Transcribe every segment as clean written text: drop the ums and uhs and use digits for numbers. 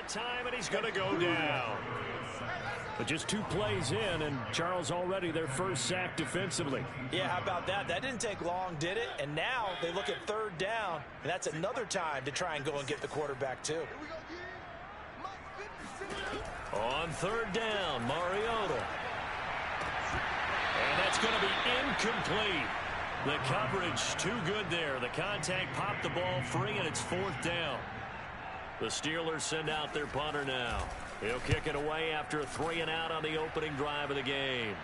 that time, and he's going to go down. But just 2 plays in, and Charles already their first sack defensively. Yeah, how about that? That didn't take long, did it? And now they look at 3rd down, and that's another time to try and go and get the quarterback too. On 3rd down, Mariota. And that's going to be incomplete. The coverage too good there. The contact popped the ball free, and it's 4th down. The Steelers send out their punter now. He'll kick it away after a 3-and-out on the opening drive of the game.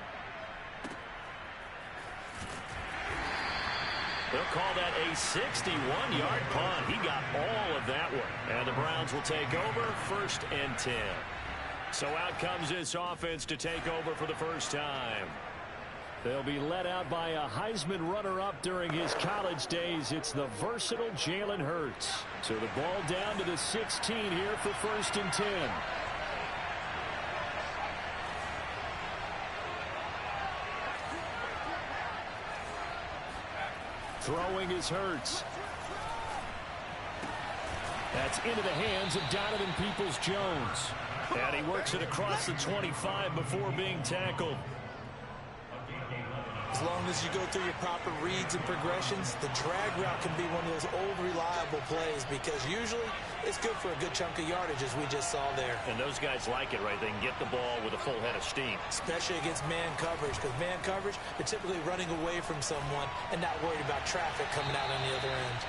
They'll call that a 61-yard punt. He got all of that one. And the Browns will take over 1st and 10. So out comes this offense to take over for the first time. They'll be led out by a Heisman runner-up during his college days. It's the versatile Jalen Hurts. So the ball down to the 16 here for 1st and 10. Throwing is Hurts. That's into the hands of Donovan Peoples-Jones. And he works it across the 25 before being tackled. As long as you go through your proper reads and progressions, the drag route can be one of those old reliable plays because usually it's good for a good chunk of yardage as we just saw there. And those guys like it, right? They can get the ball with a full head of steam. Especially against man coverage, because man coverage, they're typically running away from someone and not worried about traffic coming out on the other end.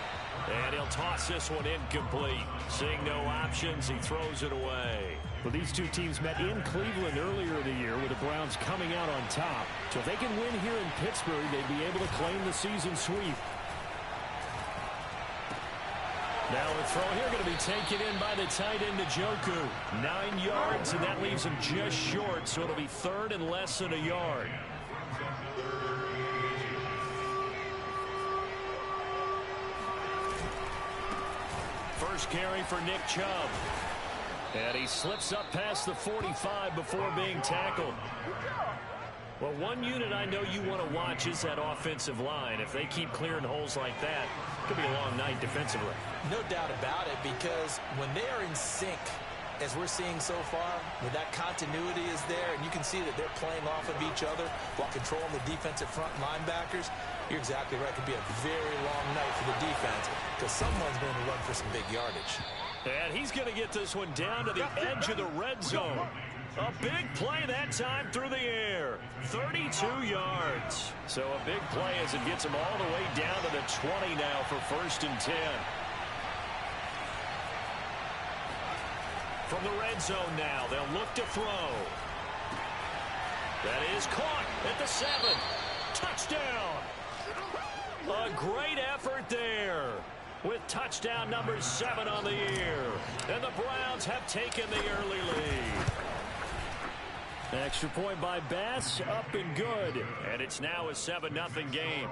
And he'll toss this one incomplete. Seeing no options, he throws it away. Well, these two teams met in Cleveland earlier in the year with the Browns coming out on top. So if they can win here in Pittsburgh, they'd be able to claim the season sweep. Now a throw here going to be taken in by the tight end Njoku. 9 yards, and that leaves him just short, so it'll be 3rd and less than a yard. First carry for Nick Chubb. And he slips up past the 45 before being tackled. Well, one unit I know you want to watch is that offensive line. If they keep clearing holes like that, it could be a long night defensively. No doubt about it, because when they are in sync, as we're seeing so far, when that continuity is there, and you can see that they're playing off of each other while controlling the defensive front linebackers, you're exactly right. It could be a very long night for the defense because someone's going to run for some big yardage. And he's going to get this one down to the edge of the red zone. A big play that time through the air. 32 yards. So a big play as it gets him all the way down to the 20 now for 1st and 10. From the red zone now, they'll look to throw. That is caught at the 7. Touchdown. A great effort there with touchdown number 7 on the year. And the Browns have taken the early lead. Extra point by Bass, up and good. And it's now a 7-0 game.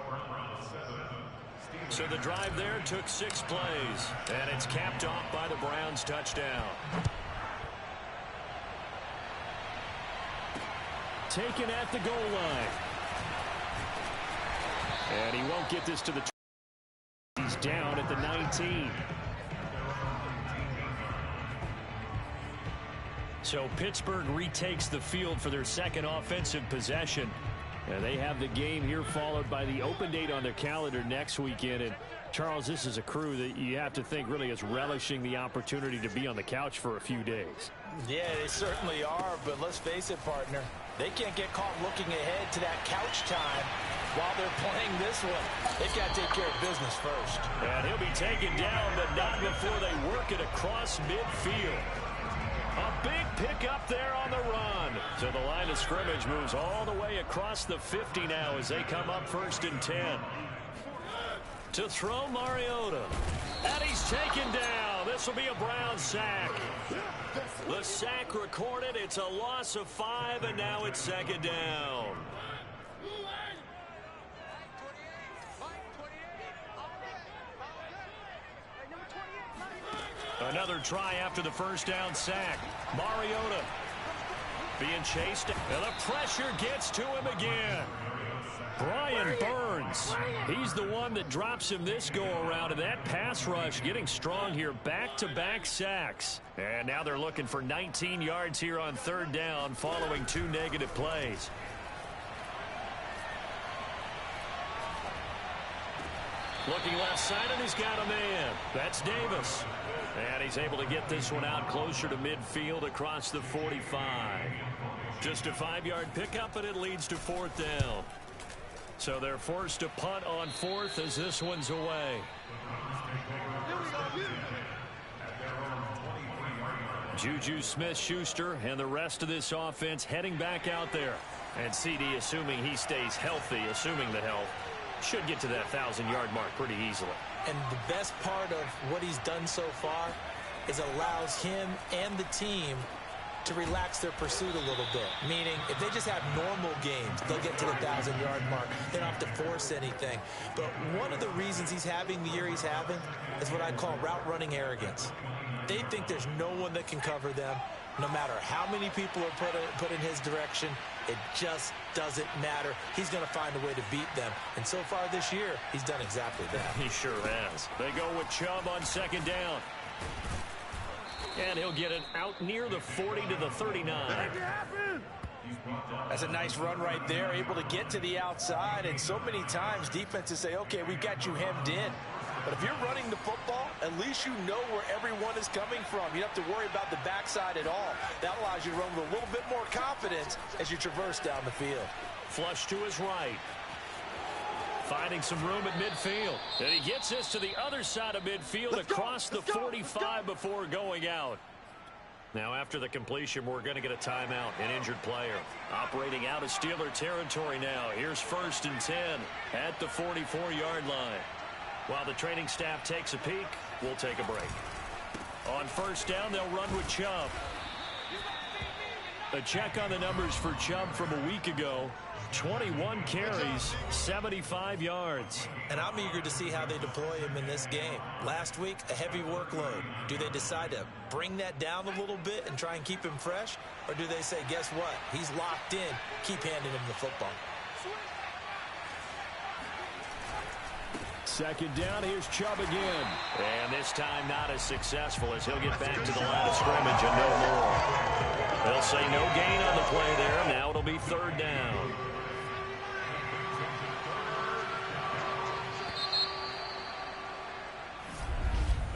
So the drive there took 6 plays. And it's capped off by the Browns' touchdown. Taken at the goal line. And he won't get this to the 20. He's down at the 19. So Pittsburgh retakes the field for their second offensive possession. And they have the game here followed by the open date on their calendar next weekend. And Charles, this is a crew that you have to think really is relishing the opportunity to be on the couch for a few days. Yeah, they certainly are, but let's face it, partner. They can't get caught looking ahead to that couch time while they're playing this one. They've got to take care of business first. And he'll be taken down, but not before they work it across midfield. A big pickup there on the run. So the line of scrimmage moves all the way across the 50 now as they come up 1st and 10. To throw Mariota. And he's taken down. This will be a Brown sack. The sack recorded. It's a loss of 5, and now it's 2nd down. Another try after the 1st down sack. Mariota being chased. And the pressure gets to him again. Brian Burns, he's the one that drops him this go-around, and that pass rush getting strong here. Back-to-back sacks. And now they're looking for 19 yards here on third down following 2 negative plays. Looking left side, and he's got a man. That's Davis. And he's able to get this one out closer to midfield across the 45. Just a 5-yard pickup, and it leads to fourth down. So they're forced to punt on fourth as this one's away. Juju Smith-Schuster and the rest of this offense heading back out there. And CD, assuming he stays healthy, assuming the health, should get to that 1,000-yard mark pretty easily. And the best part of what he's done so far is allows him and the team to relax their pursuit a little bit. Meaning, if they just have normal games, they'll get to the 1,000-yard mark. They don't have to force anything. But one of the reasons he's having the year he's having is what I call route running arrogance. They think there's no one that can cover them. No matter how many people are put in his direction, it just doesn't matter. He's going to find a way to beat them. And so far this year, he's done exactly that. He sure has. They go with Chubb on second down. And he'll get it out near the 40 to the 39. That's a nice run right there, able to get to the outside. And so many times defenses say, okay, we've got you hemmed in. But if you're running the football, at least you know where everyone is coming from. You don't have to worry about the backside at all. That allows you to run with a little bit more confidence as you traverse down the field. Flush to his right. Finding some room at midfield. And he gets this to the other side of midfield across the 45 before going out. Now after the completion, we're going to get a timeout. An injured player operating out of Steeler territory now. Here's 1st and 10 at the 44-yard line. While the training staff takes a peek, we'll take a break. On first down, they'll run with Chubb. A check on the numbers for Chubb from a week ago. 21 carries, 75 yards. And I'm eager to see how they deploy him in this game. Last week, a heavy workload. Do they decide to bring that down a little bit and try and keep him fresh? Or do they say, guess what? He's locked in. Keep handing him the football. Second down, here's Chubb again. And this time not as successful as he'll get back to the line of scrimmage and no more. They'll say no gain on the play there. Now it'll be third down.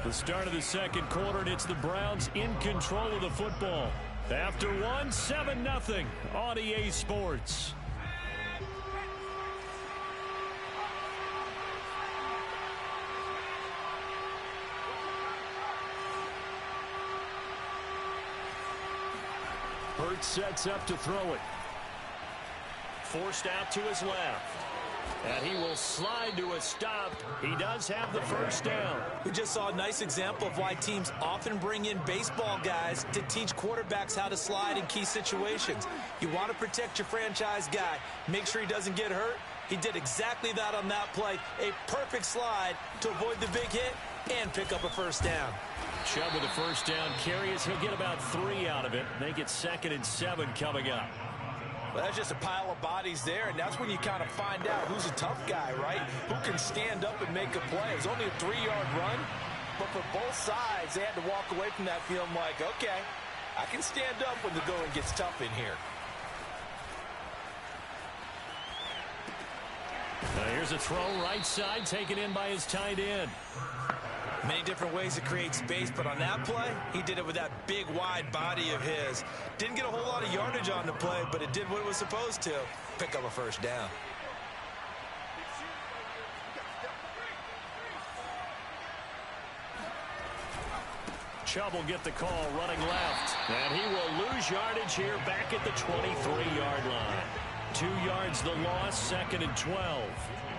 The start of the second quarter, and it's the Browns in control of the football. After one, 7-0 on EA Sports. Hurts sets up to throw it. Forced out to his left. And he will slide to a stop. He does have the first down. We just saw a nice example of why teams often bring in baseball guys to teach quarterbacks how to slide in key situations. You want to protect your franchise guy. Make sure he doesn't get hurt. He did exactly that on that play. A perfect slide to avoid the big hit and pick up a first down. Chubb with a first down carry as he'll get about 3 out of it. Make it 2nd and 7 coming up. Well, that's just a pile of bodies there, and that's when you kind of find out who's a tough guy, right? Who can stand up and make a play. It was only a 3-yard run, but for both sides, they had to walk away from that feeling like, okay, I can stand up when the going gets tough in here. Now here's a throw right side taken in by his tight end. Many different ways to create space, but on that play, he did it with that big, wide body of his. Didn't get a whole lot of yardage on the play, but it did what it was supposed to. Pick up a first down. Chubb will get the call running left. And he will lose yardage here back at the 23-yard line. 2 yards the loss, 2nd and 12.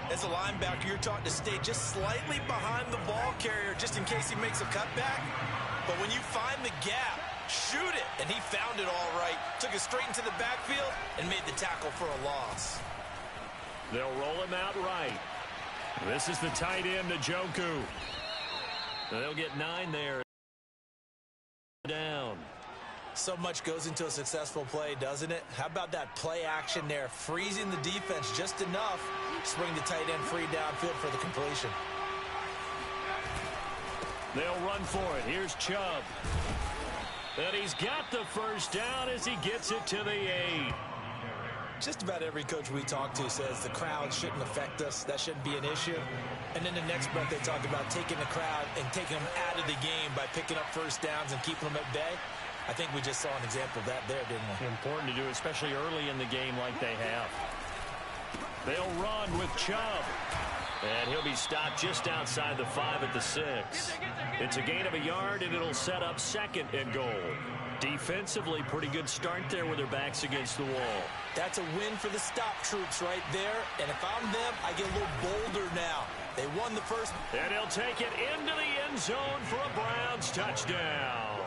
As a linebacker, you're taught to stay just slightly behind the ball carrier just in case he makes a cutback. But when you find the gap, shoot it. And he found it all right. Took it straight into the backfield and made the tackle for a loss. They'll roll him out right. This is the tight end, Njoku. They'll get 9 there. Down. So much goes into a successful play, doesn't it? How about that play action there, freezing the defense just enough, spring the tight end free downfield for the completion. They'll run for it. Here's Chubb. And he's got the first down as he gets it to the 8. Just about every coach we talk to says the crowd shouldn't affect us. That shouldn't be an issue. And then the next breath they talk about taking the crowd and taking them out of the game by picking up first downs and keeping them at bay. I think we just saw an example of that there, didn't we? Important to do, especially early in the game like they have. They'll run with Chubb. And he'll be stopped just outside the 5 at the 6. It's a gain of a yard, and it'll set up 2nd and goal. Defensively, pretty good start there with their backs against the wall. That's a win for the stop troops right there. And if I'm them, I get a little bolder now. They won the first. And he'll take it into the end zone for a Browns touchdown.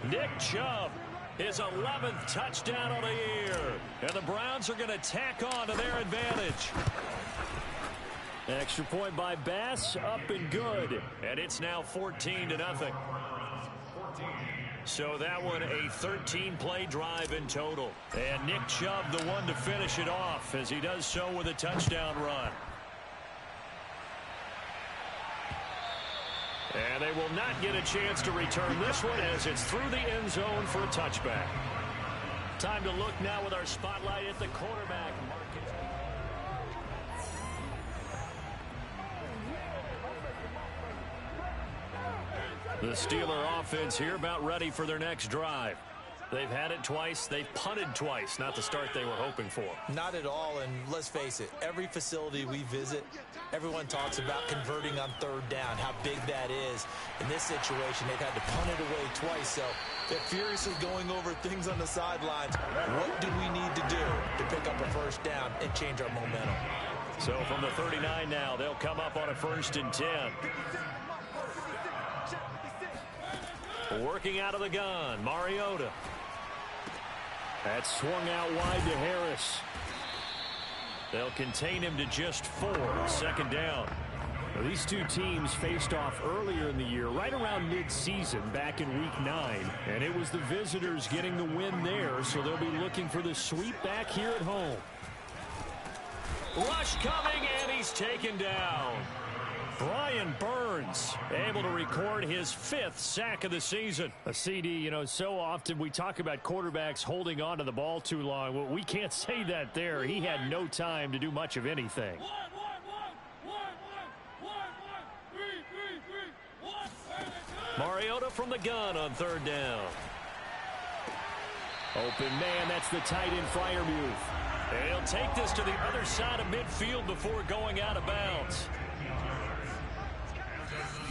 Nick Chubb, his 11th touchdown of the year. And the Browns are going to tack on to their advantage. Extra point by Bass, up and good. And it's now 14-0. So that one a 13-play drive in total. And Nick Chubb the one to finish it off as he does so with a touchdown run. And they will not get a chance to return this one as it's through the end zone for a touchback. Time to look now with our spotlight at the quarterback. The Steeler offense here about ready for their next drive. They've had it twice. They've punted twice. Not the start they were hoping for. Not at all, and let's face it, every facility we visit, everyone talks about converting on 3rd down, how big that is. In this situation, they've had to punt it away twice, so they're furiously going over things on the sidelines. What do we need to do to pick up a first down and change our momentum? So from the 39 now, they'll come up on a 1st and 10. Working out of the gun, Mariota. That's swung out wide to Harris. They'll contain him to just 4. 2nd down. Now, these two teams faced off earlier in the year, right around mid-season, back in Week 9. And it was the visitors getting the win there, so they'll be looking for the sweep back here at home. Rush coming, and he's taken down. Brian Burns able to record his 5th sack of the season. A CD, you know, so often we talk about quarterbacks holding on to the ball too long. Well, we can't say that there. He had no time to do much of anything. Mariota from the gun on 3rd down. Open man, that's the tight end Freiermuth. And he'll take this to the other side of midfield before going out of bounds.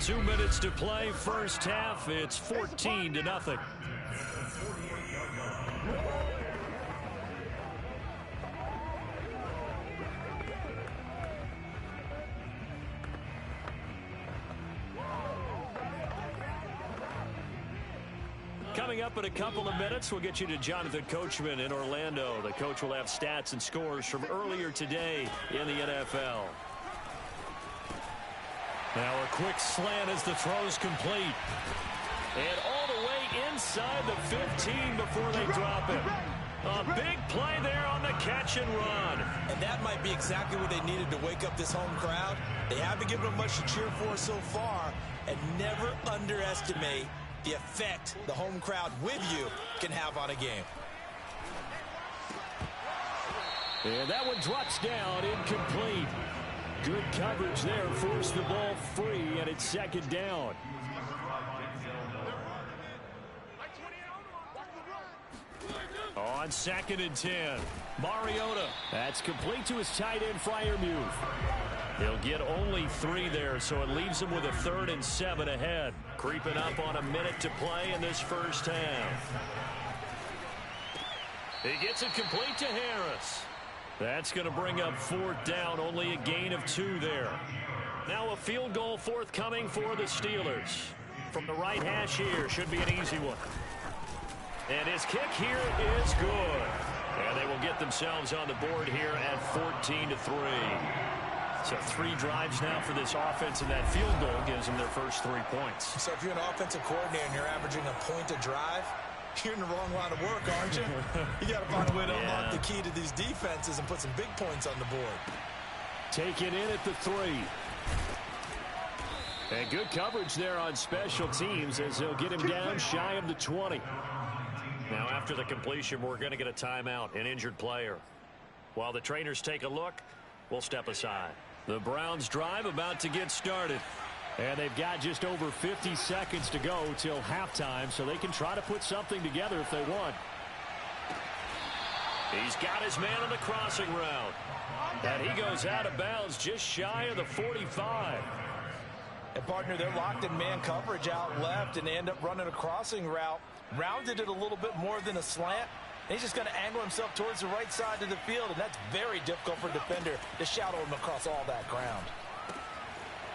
2 minutes to play, first half. It's 14-0. Coming up in a couple of minutes, we'll get you to Jonathan Coachman in Orlando. The coach will have stats and scores from earlier today in the NFL. Now a quick slant as the throw's complete. And all the way inside the 15 before they drop it. A big play there on the catch and run. And that might be exactly what they needed to wake up this home crowd. They haven't given them much to cheer for so far. And never underestimate the effect the home crowd with you can have on a game. And that one drops down, incomplete. Good coverage there, forced the ball free, and it's 2nd down. On 2nd and 10, Mariota. That's complete to his tight end, Freiermuth. He'll get only 3 there, so it leaves him with a 3rd and 7 ahead. Creeping up on a minute to play in this first half. He gets it complete to Harris. That's going to bring up 4th down, only a gain of 2 there. Now a field goal forthcoming for the Steelers. From the right hash here, should be an easy one. And his kick here is good. And they will get themselves on the board here at 14-3. So 3 drives now for this offense, and that field goal gives them their first 3 points. So if you're an offensive coordinator and you're averaging a point a drive, You're in the wrong line of work, aren't you? You got to find a way to unlock the key to these defenses and put some big points on the board. Take it in at the 3. And good coverage there on special teams as they'll get him down shy of the 20. Now after the completion, we're going to get a timeout, an injured player. While the trainers take a look, we'll step aside. The Browns drive about to get started. And they've got just over 50 seconds to go till halftime, so they can try to put something together if they want. He's got his man on the crossing route. And he goes out of bounds just shy of the 45. And, partner, they're locked in man coverage out left, and they end up running a crossing route. Rounded it a little bit more than a slant. And he's just going to angle himself towards the right side of the field, and that's very difficult for a defender to shadow him across all that ground.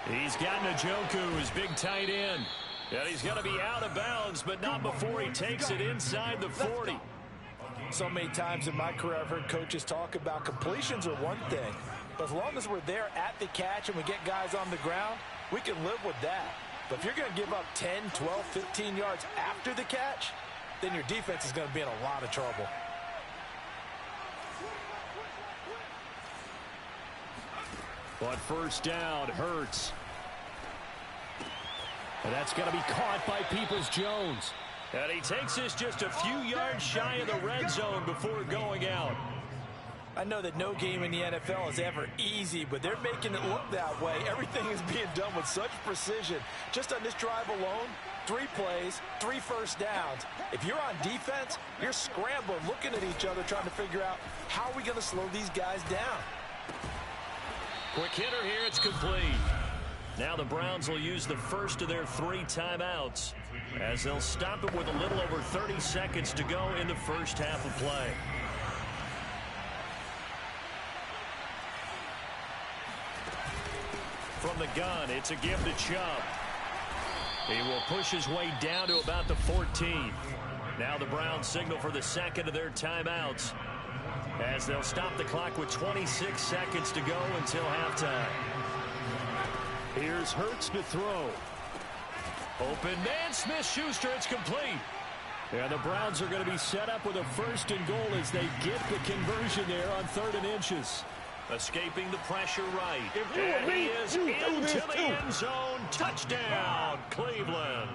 He's got Njoku, his big tight end. And he's going to be out of bounds, but not before he takes it inside the 40. So many times in my career I've heard coaches talk about completions are one thing, but as long as we're there at the catch and we get guys on the ground, we can live with that. But if you're going to give up 10, 12, 15 yards after the catch, then your defense is going to be in a lot of trouble. But first down, Hurts. And that's going to be caught by Peoples-Jones. And he takes this just a few yards shy of the red zone before going out. I know that no game in the NFL is ever easy, but they're making it look that way. Everything is being done with such precision. Just on this drive alone, 3 plays, 3 first downs. If you're on defense, you're scrambling, looking at each other, trying to figure out how are we going to slow these guys down. Quick hitter here, it's complete. Now the Browns will use the first of their 3 timeouts as they'll stop it with a little over 30 seconds to go in the first half of play. From the gun, it's a give to Chubb. He will push his way down to about the 14. Now the Browns signal for the second of their timeouts as they'll stop the clock with 26 seconds to go until halftime. Here's Hurts to throw. Open man, Smith-Schuster, it's complete. And the Browns are going to be set up with a 1st and goal as they get the conversion there on 3rd and inches. Escaping the pressure right. And he is into the end zone. Touchdown, Cleveland.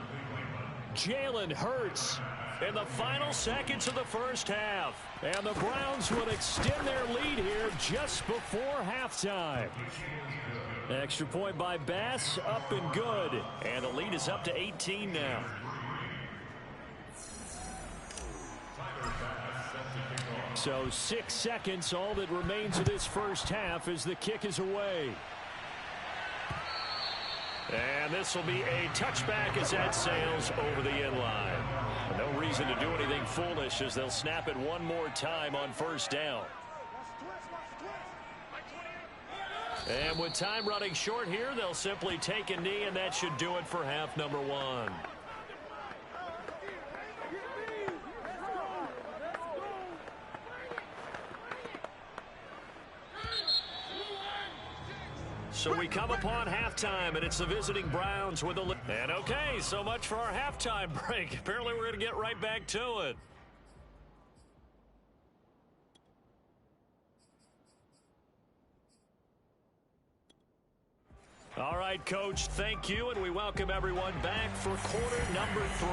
Jalen Hurts in the final seconds of the first half. And the Browns would extend their lead here just before halftime. Extra point by Bass, up and good. And the lead is up to 18 now. So 6 seconds, all that remains of this first half as the kick is away. And this will be a touchback as that sails over the end line. No reason to do anything foolish as they'll snap it one more time on first down. And with time running short here, they'll simply take a knee, and that should do it for half number 1. So we come upon halftime, and it's the visiting Browns with a... And okay, so much for our halftime break. Apparently we're going to get right back to it. All right, Coach, thank you, and we welcome everyone back for quarter number 3.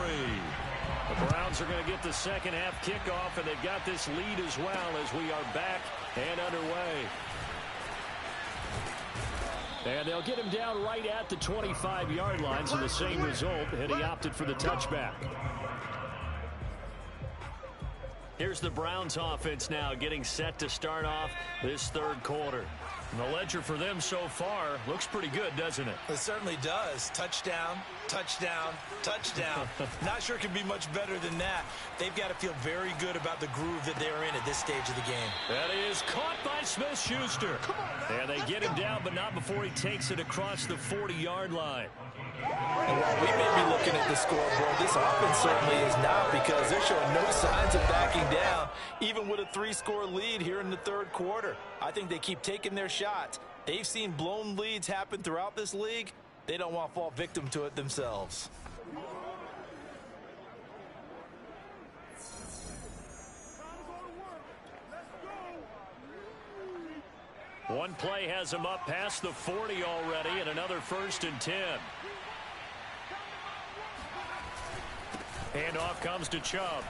The Browns are going to get the second half kickoff, and they've got this lead as well as we are back and underway. And they'll get him down right at the 25-yard line, so the same result, and he opted for the touchback. Here's the Browns offense now getting set to start off this third quarter. And the ledger for them so far looks pretty good, doesn't it? It certainly does. Touchdown, touchdown, touchdown. Not sure it could be much better than that. They've got to feel very good about the groove that they're in at this stage of the game. That is caught by Smith-Schuster. And they get him down, but not before he takes it across the 40-yard line. And while we may be looking at the scoreboard, this offense certainly is not, because they're showing no signs of backing down, even with a 3-score lead here in the third quarter. I think they keep taking their shots. They've seen blown leads happen throughout this league. They don't want to fall victim to it themselves. One play has him up past the 40 already, and another 1st and 10. Handoff comes to Chubb.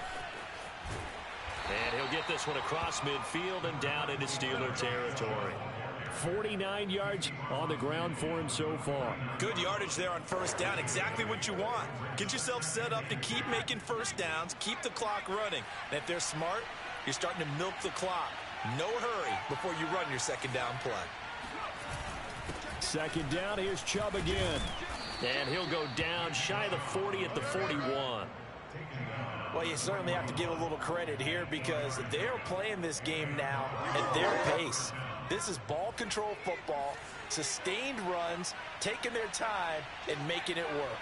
And he'll get this one across midfield and down into Steeler territory. 49 yards on the ground for him so far. Good yardage there on 1st down. Exactly what you want. Get yourself set up to keep making 1st downs, keep the clock running. And if they're smart, you're starting to milk the clock. No hurry before you run your 2nd down play. 2nd down, here's Chubb again. And he'll go down shy of the 40 at the 41. Well, you certainly have to give a little credit here because they're playing this game now at their pace. This is ball control football, sustained runs, taking their time and making it work.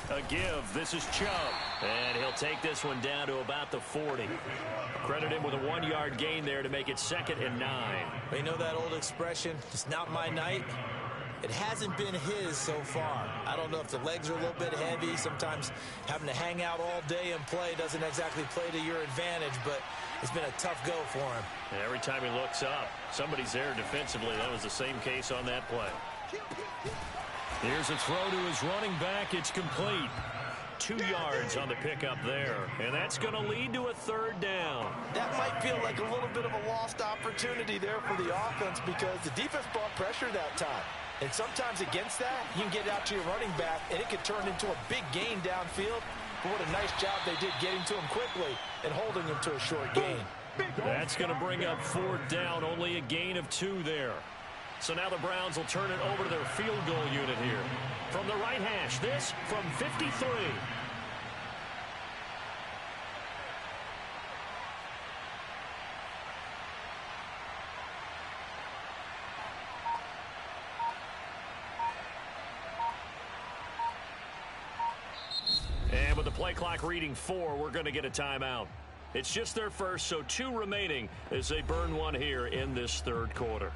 A give. This is Chubb. And he'll take this one down to about the 40. Credit him with a 1-yard gain there to make it 2nd and 9. You know that old expression, it's not my night? It hasn't been his so far. I don't know if the legs are a little bit heavy. Sometimes having to hang out all day and play doesn't exactly play to your advantage, but it's been a tough go for him. And every time he looks up, somebody's there defensively. That was the same case on that play. Here's a throw to his running back. It's complete. 2 yards on the pickup there. And that's going to lead to a 3rd down. That might feel like a little bit of a lost opportunity there for the offense because the defense brought pressure that time. And sometimes against that, you can get it out to your running back, and it could turn into a big gain downfield. But what a nice job they did getting to him quickly and holding him to a short gain. That's going to bring up 4th down, only a gain of 2 there. So now the Browns will turn it over to their field goal unit here. From the right hash, this from 53. And with the play clock reading 4, we're going to get a timeout. It's just their first, so 2 remaining as they burn one here in this 3rd quarter.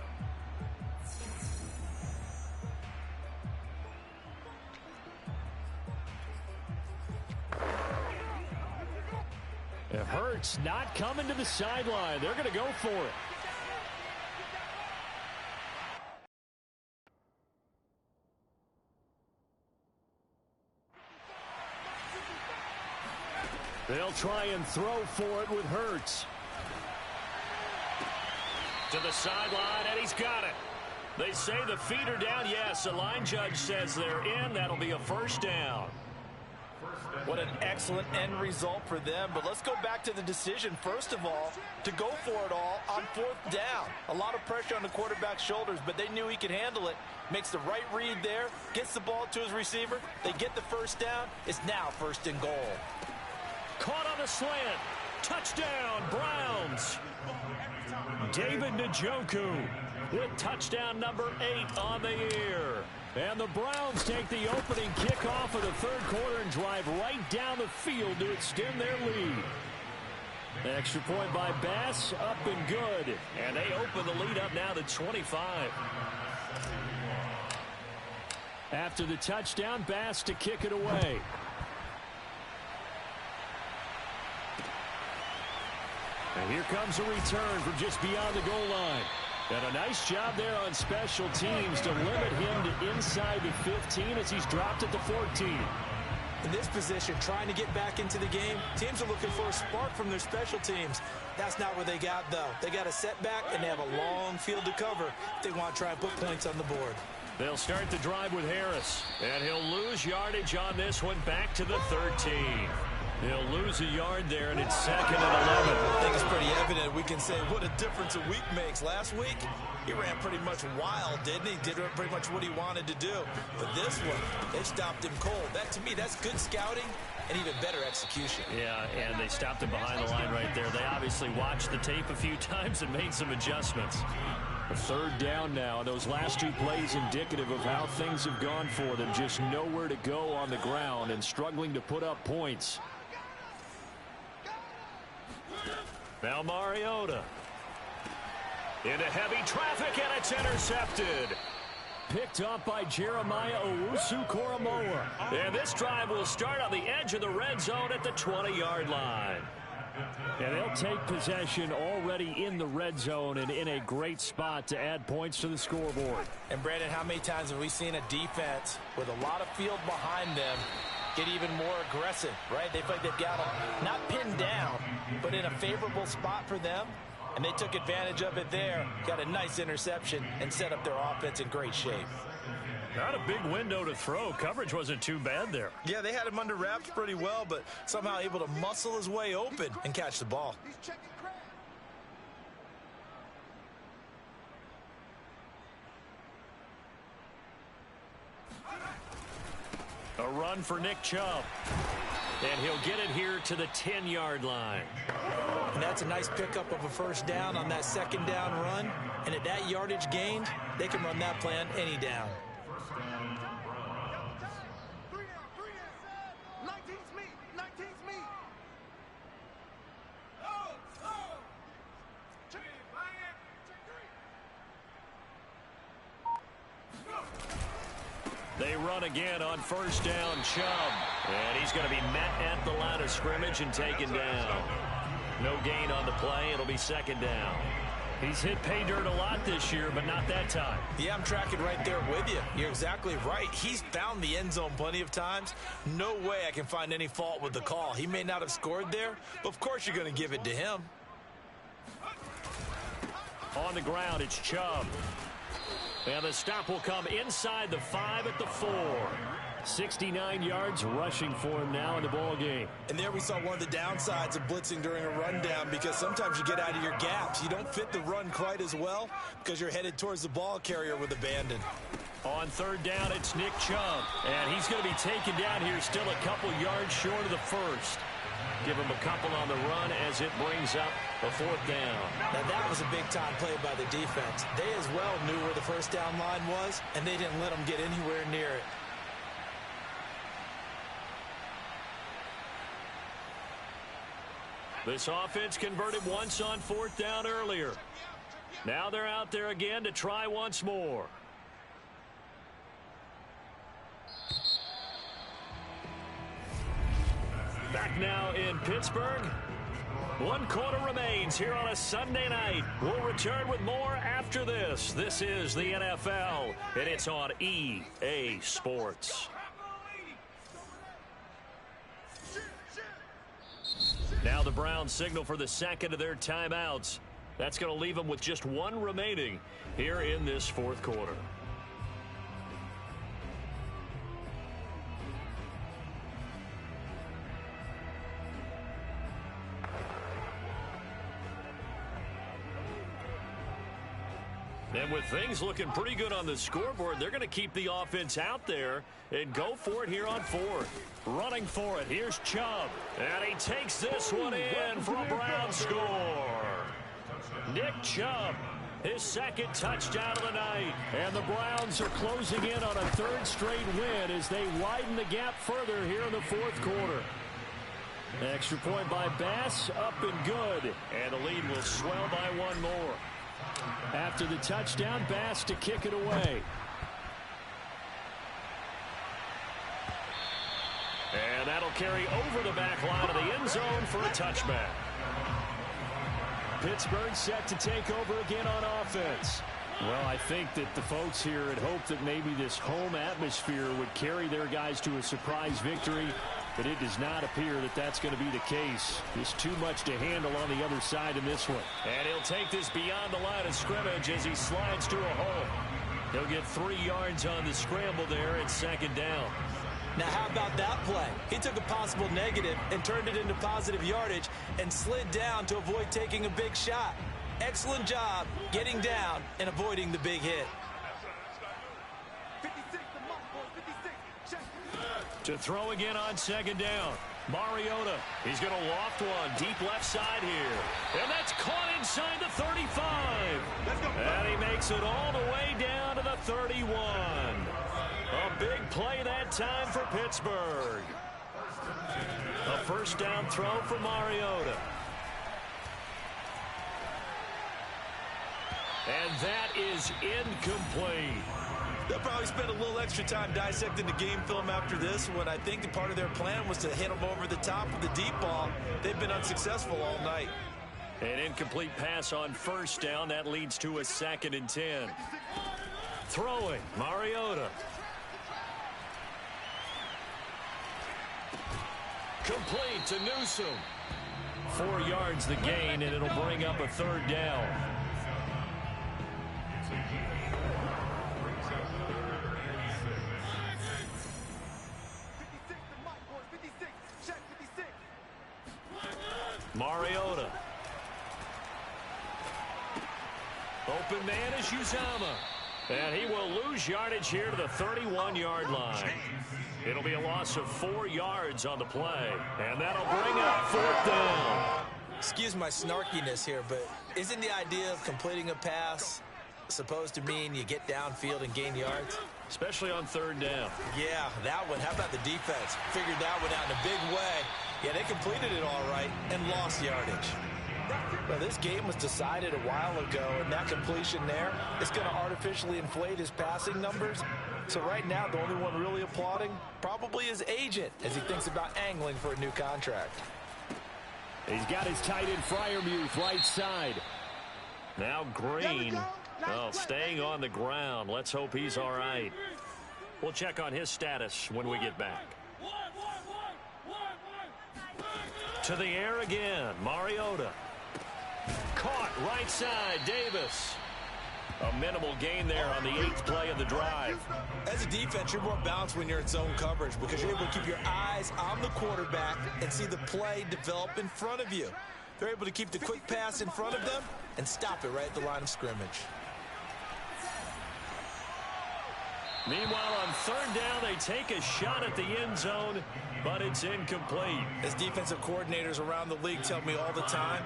It hurts not coming to the sideline. They're going to go for it. They'll try and throw for it with Hurts. To the sideline, and he's got it. They say the feet are down. Yes, the line judge says they're in. That'll be a 1st down. What an excellent end result for them. But let's go back to the decision, first of all, to go for it all on 4th down. A lot of pressure on the quarterback's shoulders, but they knew he could handle it. Makes the right read there, gets the ball to his receiver. They get the 1st down. It's now 1st and goal. Caught on the slant. Touchdown, Browns. David Njoku with touchdown number 8 on the year. And the Browns take the opening kickoff of the 3rd quarter and drive right down the field to extend their lead. Extra point by Bass, up and good. And they open the lead up now to 25. After the touchdown, Bass to kick it away. And here comes a return from just beyond the goal line. And a nice job there on special teams to limit him to inside the 15 as he's dropped at the 14. In this position, trying to get back into the game, teams are looking for a spark from their special teams. That's not what they got, though. They got a setback, and they have a long field to cover if they want to try and put points on the board. They'll start the drive with Harris. And he'll lose yardage on this one back to the 13. He'll lose a yard there, and it's 2nd and 11. I think it's pretty evident. We can say what a difference a week makes. Last week, he ran pretty much wild, didn't he? Did pretty much what he wanted to do. But this one, they stopped him cold. That, to me, that's good scouting and even better execution. Yeah, and they stopped him behind the line right there. They obviously watched the tape a few times and made some adjustments. A 3rd down now, and those last 2 plays indicative of how things have gone for them. Just nowhere to go on the ground and struggling to put up points. Now Mariota into heavy traffic, and it's intercepted. Picked up by Jeremiah Owusu-Koramoah. And this drive will start on the edge of the red zone at the 20-yard line. And they'll take possession already in the red zone and in a great spot to add points to the scoreboard. And, Brandon, how many times have we seen a defense with a lot of field behind them get even more aggressive, right? They feel like they've got them not pinned down, but in a favorable spot for them. And they took advantage of it there, got a nice interception, and set up their offense in great shape. Not a big window to throw. Coverage wasn't too bad there. Yeah, they had him under wraps pretty well, but somehow able to muscle his way open and catch the ball. A run for Nick Chubb. And he'll get it here to the 10-yard line. And that's a nice pickup of a first down on that second down run. And at that yardage gained, they can run that play on any down. They run again on first down, Chubb. And he's going to be met at the line of scrimmage and taken down. No gain on the play. It'll be second down. He's hit pay dirt a lot this year, but not that time. Yeah, I'm tracking right there with you. You're exactly right. He's found the end zone plenty of times. No way I can find any fault with the call. He may not have scored there, but of course you're going to give it to him. On the ground, it's Chubb. And the stop will come inside the 5 at the 4. 69 yards rushing for him now in the ball game. And there we saw one of the downsides of blitzing during a rundown, because sometimes you get out of your gaps. You don't fit the run quite as well because you're headed towards the ball carrier with abandon. On third down, it's Nick Chubb. And he's going to be taken down here still a couple yards short of the first. Give him a couple on the run as it brings up a fourth down. Now that was a big-time play by the defense. They as well knew where the first down line was, and they didn't let them get anywhere near it. This offense converted once on fourth down earlier. Now they're out there again to try once more. Back now in Pittsburgh. 1 quarter remains here on a Sunday night. We'll return with more after this. This is the NFL, and it's on EA Sports. Now the Browns signal for the second of their timeouts. That's going to leave them with just one remaining here in this fourth quarter. And with things looking pretty good on the scoreboard, they're going to keep the offense out there and go for it here on fourth. Running for it, here's Chubb. And he takes this one in for a Brown score. Nick Chubb, his second touchdown of the night. And the Browns are closing in on a third straight win as they widen the gap further here in the fourth quarter. Extra point by Bass, up and good. And the lead will swell by one more. After the touchdown, Bass to kick it away. And that'll carry over the back line of the end zone for a touchback. Pittsburgh set to take over again on offense. Well, I think that the folks here had hoped that maybe this home atmosphere would carry their guys to a surprise victory, but it does not appear that that's going to be the case. There's too much to handle on the other side in this one. And he'll take this beyond the line of scrimmage as he slides to a hole. He'll get 3 yards on the scramble there at second down. Now, how about that play? He took a possible negative and turned it into positive yardage and slid down to avoid taking a big shot. Excellent job getting down and avoiding the big hit. To throw again on second down. Mariota, he's going to loft one deep left side here. And that's caught inside the 35. And he makes it all the way down to the 31. A big play that time for Pittsburgh. A first down throw for Mariota. And that is incomplete. They'll probably spend a little extra time dissecting the game film after this one. I think that part of their plan was to hit them over the top of the deep ball. They've been unsuccessful all night. An incomplete pass on first down. That leads to a 2nd and 10. Throwing, Mariota. Complete to Newsom. 4 yards the gain, and it'll bring up a 3rd down. Mariota. Open man is Uzama. And he will lose yardage here to the 31-yard line. It'll be a loss of 4 yards on the play. And that'll bring up 4th down. Excuse my snarkiness here, but isn't the idea of completing a pass supposed to mean you get downfield and gain yards? Especially on 3rd down. Yeah, that one. How about the defense? Figured that one out in a big way. Yeah, they completed it all right and lost yardage. Well, this game was decided a while ago, and that completion there is going to artificially inflate his passing numbers. So right now, the only one really applauding probably his agent as he thinks about angling for a new contract. He's got his tight end Freiermuth right side. Now Green, staying on the ground. Let's hope he's all right. We'll check on his status when we get back. To the air again, Mariota. Caught right side, Davis. A minimal gain there on the 8th play of the drive. As a defense, you're more balanced when you're in zone coverage because you're able to keep your eyes on the quarterback and see the play develop in front of you. They're able to keep the quick pass in front of them and stop it right at the line of scrimmage. Meanwhile, on 3rd down, they take a shot at the end zone, but it's incomplete. As defensive coordinators around the league tell me all the time,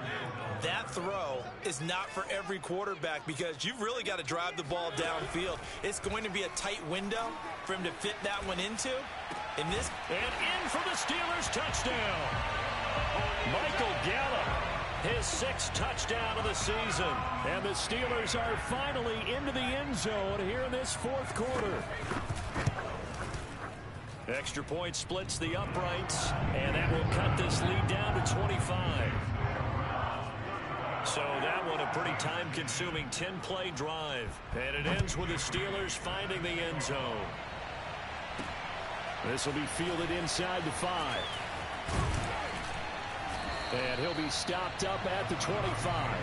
that throw is not for every quarterback because you've really got to drive the ball downfield. It's going to be a tight window for him to fit that one into. And in for the Steelers touchdown. Michael Gallup, his 6th touchdown of the season. And the Steelers are finally into the end zone here in this 4th quarter. Extra point splits the uprights, and that will cut this lead down to 25. So that one a pretty time-consuming 10-play drive. And it ends with the Steelers finding the end zone. This will be fielded inside the 5. And he'll be stopped up at the 25.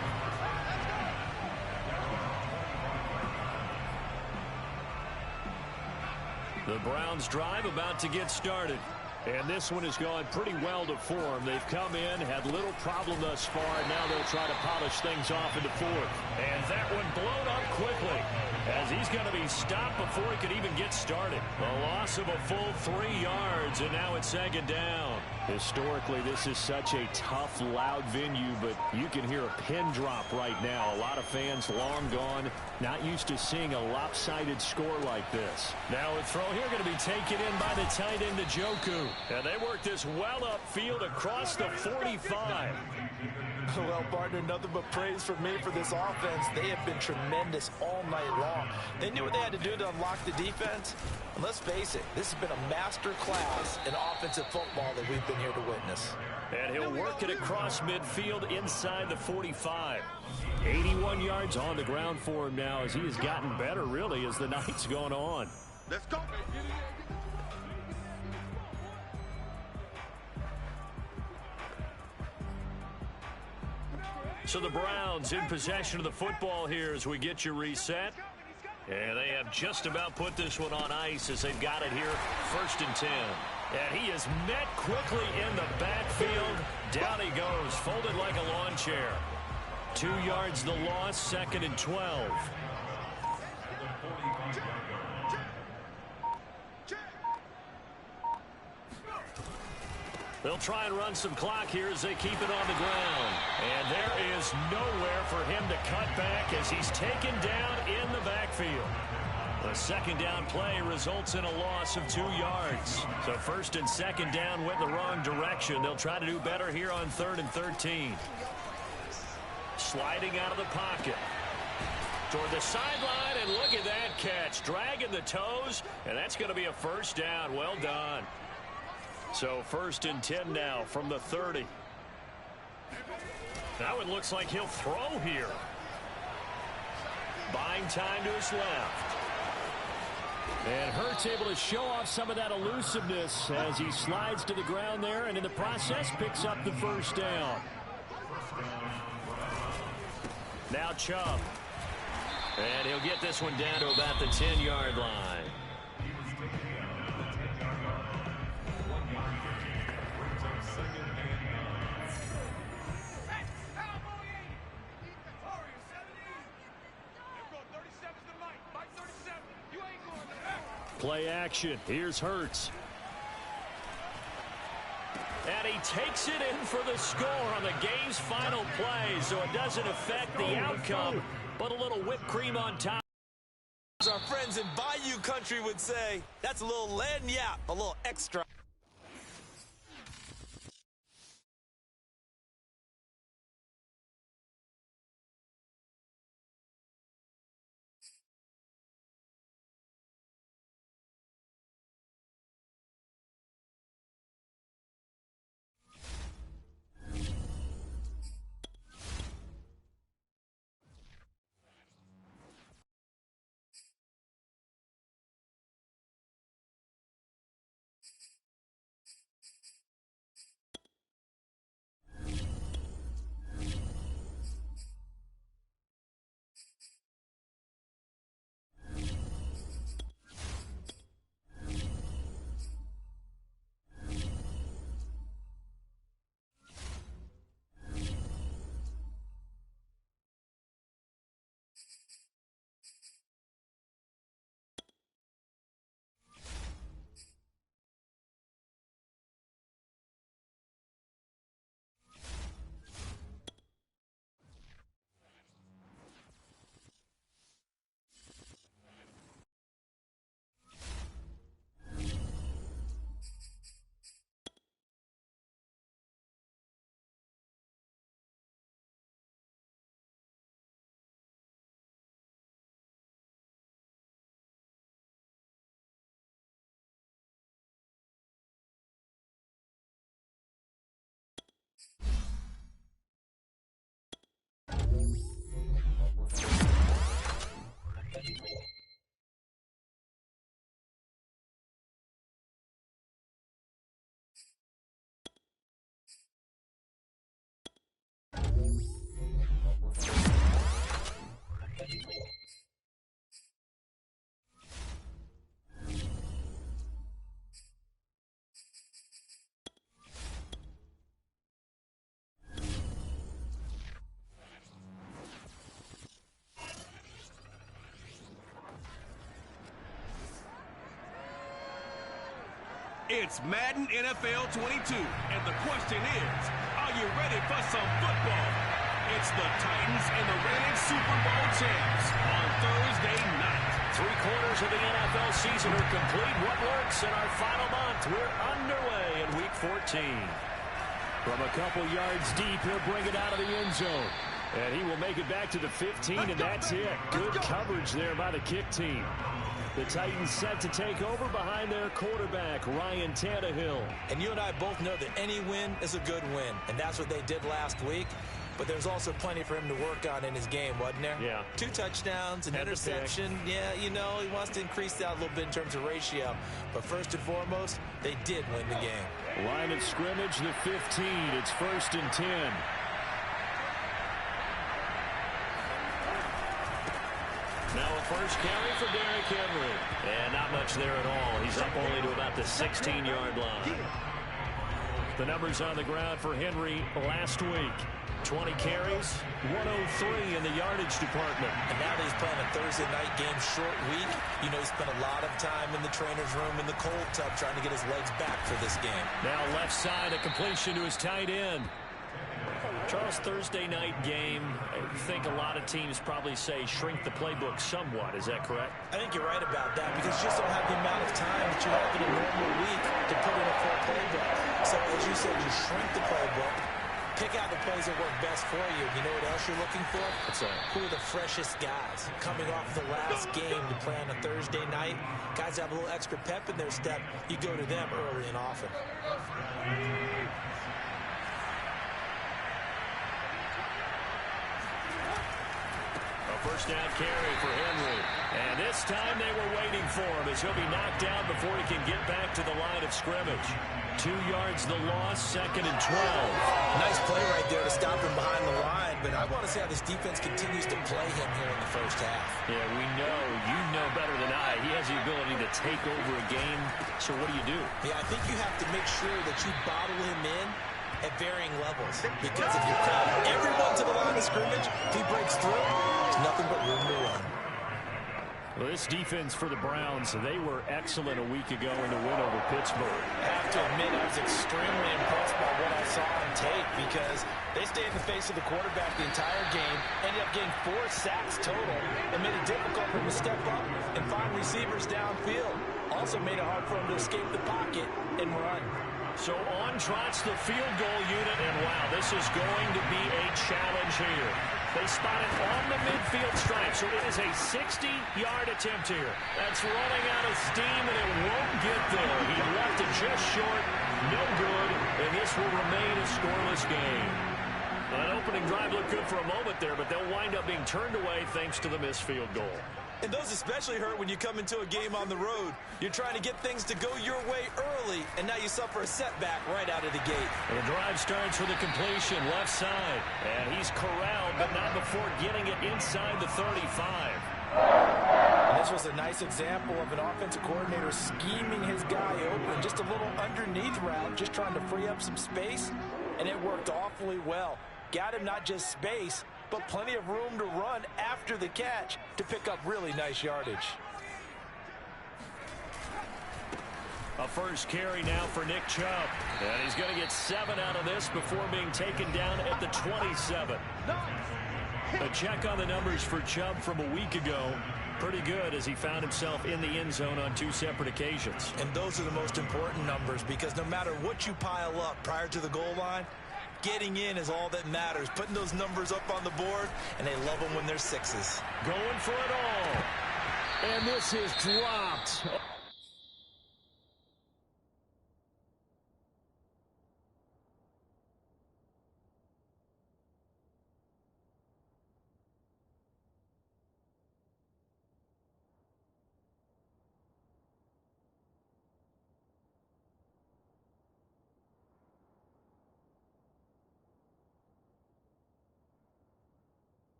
The Browns drive about to get started. And this one has gone pretty well to form. They've come in, had little problem thus far, and now they'll try to polish things off into 4th. And that one blown up quickly as he's going to be stopped before he could even get started. A loss of a full 3 yards, and now it's 2nd down. Historically, this is such a tough, loud venue, but you can hear a pin drop right now. A lot of fans long gone, not used to seeing a lopsided score like this. Now a throw here going to be taken in by the tight end, Njoku. And they work this well upfield across the 45. Well, partner, nothing but praise from me for this offense. They have been tremendous all night long. They knew what they had to do to unlock the defense. And let's face it, this has been a master class in offensive football that we've been here to witness. And he'll work it across midfield inside the 45. 81 yards on the ground for him now as he has gotten better, really, as the night's gone on. Let's go. So the Browns in possession of the football here as we get you reset. And they have just about put this one on ice as they've got it here, 1st and 10. And he is met quickly in the backfield. Down he goes, folded like a lawn chair. 2 yards the loss, 2nd and 12. They'll try and run some clock here as they keep it on the ground. And there is nowhere for him to cut back as he's taken down in the backfield. The 2nd down play results in a loss of 2 yards. So 1st and 2nd down went in the wrong direction. They'll try to do better here on 3rd and 13. Sliding out of the pocket. toward the sideline, and look at that catch. Dragging the toes, and that's going to be a first down. Well done. So 1st and 10 now from the 30. Now it looks like he'll throw here. Buying time to his left. And Hurts able to show off some of that elusiveness as he slides to the ground there, and in the process picks up the first down. Now Chubb. And he'll get this one down to about the 10-yard line. Play action. Here's Hurts. And he takes it in for the score on the game's final play, so it doesn't affect the outcome, but a little whipped cream on top. As our friends in Bayou Country would say, that's a little lagniappe, a little extra. It's Madden NFL 22, and the question is, are you ready for some football? It's the Titans and the reigning Super Bowl champs on Thursday night. 3/4 of the NFL season are complete. What works in our final month? We're underway in Week 14. From a couple yards deep, he'll bring it out of the end zone. And he will make it back to the 15, and that's it. Good coverage there by the kick team. The Titans set to take over behind their quarterback, Ryan Tannehill. And you and I both know that any win is a good win, and that's what they did last week. But there's also plenty for him to work on in his game, wasn't there? Yeah. 2 touchdowns, an interception. Yeah, you know, he wants to increase that a little bit in terms of ratio. But first and foremost, they did win the game. Line of scrimmage, the 15. It's 1st and 10. Now a first carry for Derrick Henry. And not much there at all. He's up only to about the 16-yard line. The numbers on the ground for Henry last week. 20 carries, 103 in the yardage department. And now that he's playing a Thursday night game, short week, you know, he spent a lot of time in the trainer's room in the cold tub trying to get his legs back for this game. Now left side, a completion to his tight end. Charles, Thursday night game, I think a lot of teams probably say shrink the playbook somewhat. Is that correct? I think you're right about that because you just don't have the amount of time that you have in a normal week to put in a full playbook. So as you said, you shrink the playbook. Pick out the plays that work best for you. You know what else you're looking for? Who are the freshest guys coming off the last game to play on a Thursday night? Guys have a little extra pep in their step. You go to them early and often. First down carry for Henry. And this time they were waiting for him as he'll be knocked down before he can get back to the line of scrimmage. 2 yards the loss, 2nd and 12. Nice play right there to stop him behind the line, but I want to see how this defense continues to play him here in the first half. Yeah, we know. You know better than I. He has the ability to take over a game. So what do? Yeah, I think you have to make sure that you bottle him in at varying levels. Because if you crowd everyone to the line of scrimmage, if he breaks through, there's nothing but room to run. Well, this defense for the Browns, they were excellent a week ago in the win over Pittsburgh. I have to admit, I was extremely impressed by what I saw on tape because they stayed in the face of the quarterback the entire game, ended up getting 4 sacks total, and made it difficult for him to step up and find receivers downfield. Also made it hard for him to escape the pocket and run. So on trots the field goal unit, and wow, this is going to be a challenge here. They spot it on the midfield stripe, so it is a 60-yard attempt here. That's running out of steam, and it won't get there. He left it just short, no good, and this will remain a scoreless game. That opening drive looked good for a moment there, but they'll wind up being turned away thanks to the missed field goal. And those especially hurt when you come into a game on the road. You're trying to get things to go your way early, and now you suffer a setback right out of the gate. And the drive starts with a completion left side. And he's corralled, but not before getting it inside the 35. And this was a nice example of an offensive coordinator scheming his guy open. Just a little underneath route, just trying to free up some space, and it worked awfully well. Got him not just space, but plenty of room to run after the catch to pick up really nice yardage. A first carry now for Nick Chubb. And he's going to get 7 out of this before being taken down at the 27. A check on the numbers for Chubb from a week ago. Pretty good as he found himself in the end zone on 2 separate occasions. And those are the most important numbers because no matter what you pile up prior to the goal line, getting in is all that matters. Putting those numbers up on the board, and they love them when they're 6s. Going for it all. And this is dropped.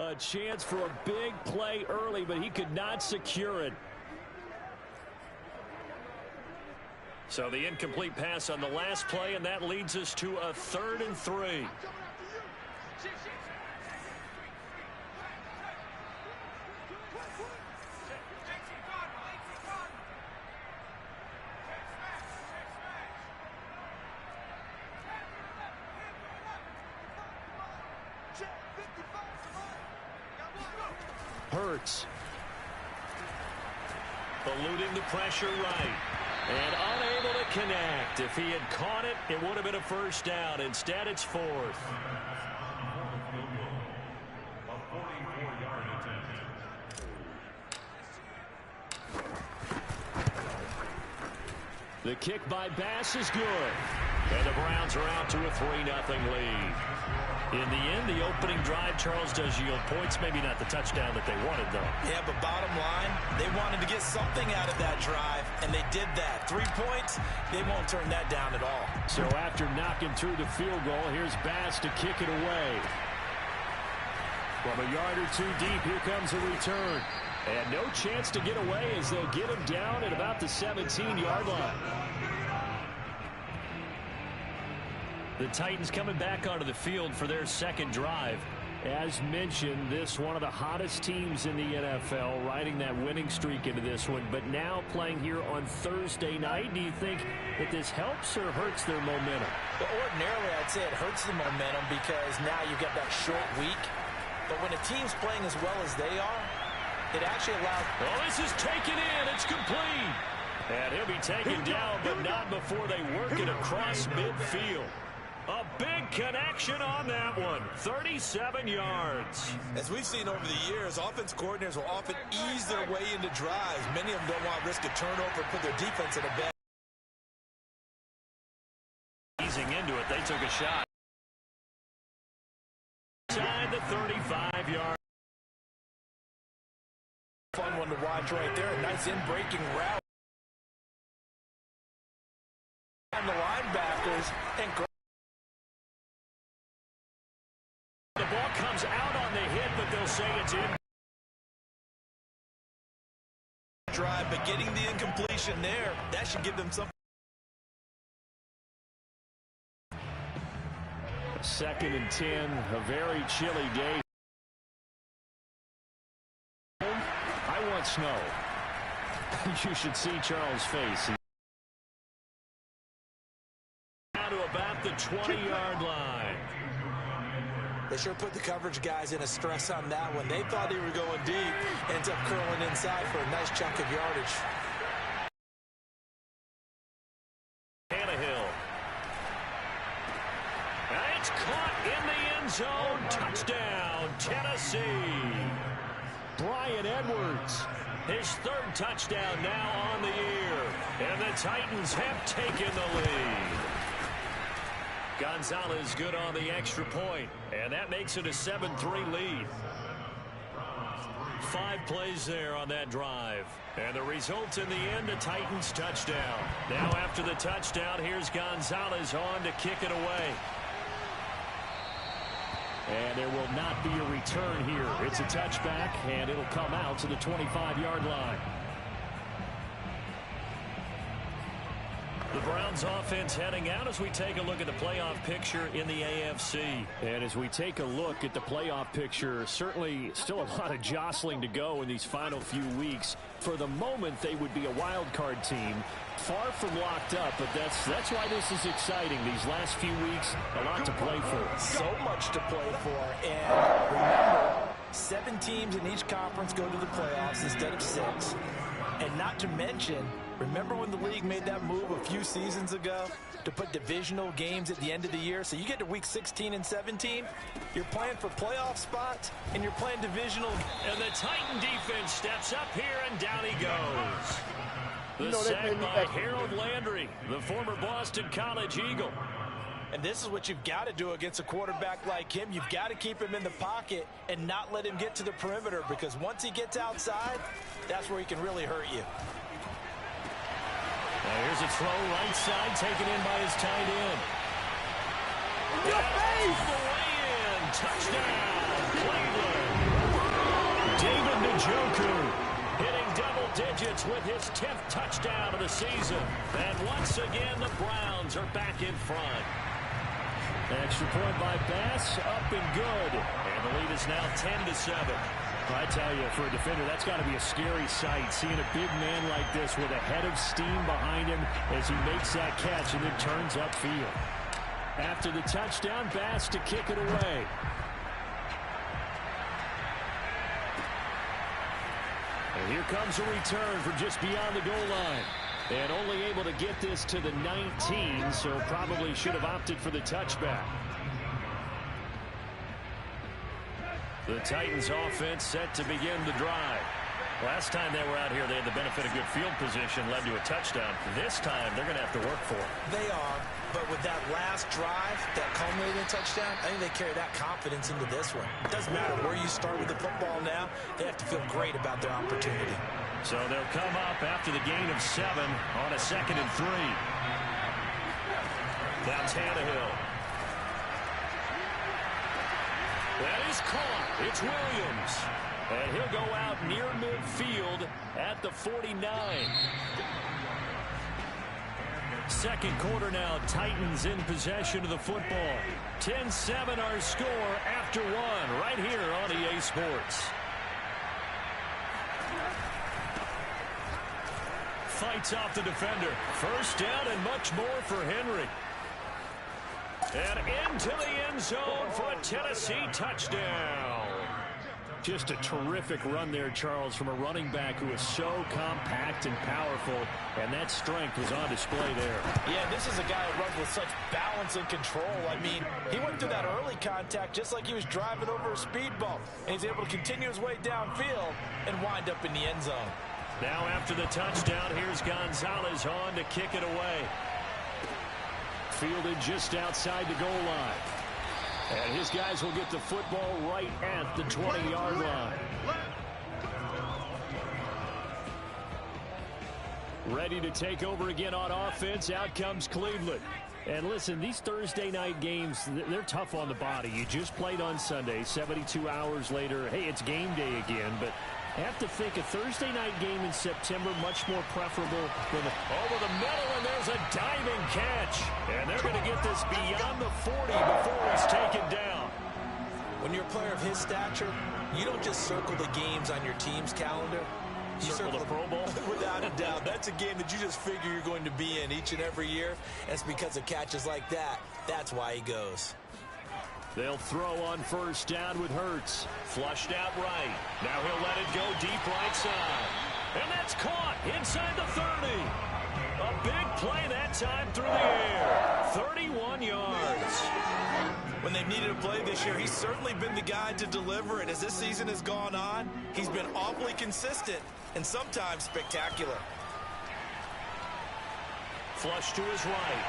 A chance for a big play early, but he could not secure it. So the incomplete pass on the last play, and that leads us to a 3rd and 3. Hurts. Eluding the pressure right. And unable to connect. If he had caught it, it would have been a first down. Instead, it's 4th. The kick by Bass is good. And the Browns are out to a 3-0 lead. In the end, the opening drive, Charles, does yield points. Maybe not the touchdown that they wanted, though. Yeah, but bottom line, they wanted to get something out of that drive, and they did that. 3 points, they won't turn that down at all. So after knocking through the field goal, here's Bass to kick it away. From a yard or two deep, here comes a return. And no chance to get away as they'll get him down at about the 17-yard line. The Titans coming back onto the field for their second drive. As mentioned, this one of the hottest teams in the NFL, riding that winning streak into this one, but now playing here on Thursday night. Do you think that this helps or hurts their momentum? Well, ordinarily, I'd say it hurts the momentum because now you've got that short week. But when a team's playing as well as they are, it actually allows... Oh, this is taken in. It's complete. And he'll be taken down, but not before they work it across midfield. A big connection on that one. 37 yards. As we've seen over the years, offense coordinators will often ease their way into drives. Many of them don't want to risk a turnover, put their defense in a bad... Easing into it, they took a shot. Inside the 35-yard. Fun one to watch right there. A nice in-breaking route. And the linebackers and... The ball comes out on the hit, but they'll say it's in. Drive, but getting the incompletion there, that should give them something. 2nd and 10, a very chilly day. I want snow. You should see Charles' face. Down to about the 20-yard line. They sure put the coverage guys in a stress on that one. They thought they were going deep. Ends up curling inside for a nice chunk of yardage. Tannehill. It's caught in the end zone. Touchdown, Tennessee. Bryan Edwards. His 3rd touchdown now on the year. And the Titans have taken the lead. Gonzalez good on the extra point, and that makes it a 7-3 lead. 5 plays there on that drive, and the result in the end, a Titans touchdown. Now after the touchdown, here's Gonzalez on to kick it away. And there will not be a return here. It's a touchback, and it'll come out to the 25-yard line. The Browns offense heading out as we take a look at the playoff picture in the AFC. And as we take a look at the playoff picture, certainly still a lot of jostling to go in these final few weeks. For the moment, they would be a wild card team. Far from locked up, but that's why this is exciting. These last few weeks, a lot to play for. So much to play for. And remember, 7 teams in each conference go to the playoffs instead of 6. And not to mention, remember when the league made that move a few seasons ago to put divisional games at the end of the year? So you get to week 16 and 17, you're playing for playoff spots, and you're playing divisional. And the Titan defense steps up here, and down he goes. The sack by Harold Landry, the former Boston College Eagle. And this is what you've got to do against a quarterback like him. You've got to keep him in the pocket and not let him get to the perimeter, because once he gets outside, that's where he can really hurt you. Now here's a throw right side, taken in by his tight end. All the way in. Touchdown, Cleveland. David Njoku hitting double digits with his 10th touchdown of the season. And once again, the Browns are back in front. Extra point by Bass, up and good. And the lead is now 10-7. I tell you, for a defender, that's got to be a scary sight, seeing a big man like this with a head of steam behind him as he makes that catch and then turns upfield. After the touchdown, Bass to kick it away. And here comes a return from just beyond the goal line. And only able to get this to the 19, so probably should have opted for the touchback. The Titans offense set to begin the drive. Last time they were out here, they had the benefit of good field position, led to a touchdown. This time, they're going to have to work for it. They are, but with that last drive, that culminating touchdown, I think they carry that confidence into this one. It doesn't matter where you start with the football now. They have to feel great about their opportunity. So they'll come up after the gain of 7 on a 2nd and 3. Now Tannehill. That is caught. It's Williams. And he'll go out near midfield at the 49. Second quarter now, Titans in possession of the football. 10-7 our score after 1 right here on EA Sports. Fights off the defender. First down and much more for Henry. And into the end zone for a Tennessee touchdown. Just a terrific run there, Charles, from a running back who is so compact and powerful, and that strength was on display there. Yeah, this is a guy who runs with such balance and control. I mean, he went through that early contact just like he was driving over a speed bump, and he's able to continue his way downfield and wind up in the end zone. Now after the touchdown, here's Gonzalez on to kick it away. Fielded just outside the goal line. And his guys will get the football right at the 20-yard line. Ready to take over again on offense. Out comes Cleveland. And listen, these Thursday night games, they're tough on the body. You just played on Sunday, 72 hours later. Hey, it's game day again, but I have to think a Thursday night game in September much more preferable than over the middle, and there's a diving catch. And they're going to get this beyond the 40 before he's taken down. When you're a player of his stature, you don't just circle the games on your team's calendar. You circle the Pro Bowl? Without a doubt. That's a game that you just figure you're going to be in each and every year. And it's because of catches like that. That's why he goes. They'll throw on first down with Hurts. Flushed out right. Now he'll let it go deep right side. And that's caught inside the 30. A big play that time through the air. 31 yards. When they've needed a play this year, he's certainly been the guy to deliver. And as this season has gone on, he's been awfully consistent and sometimes spectacular. Flush to his right.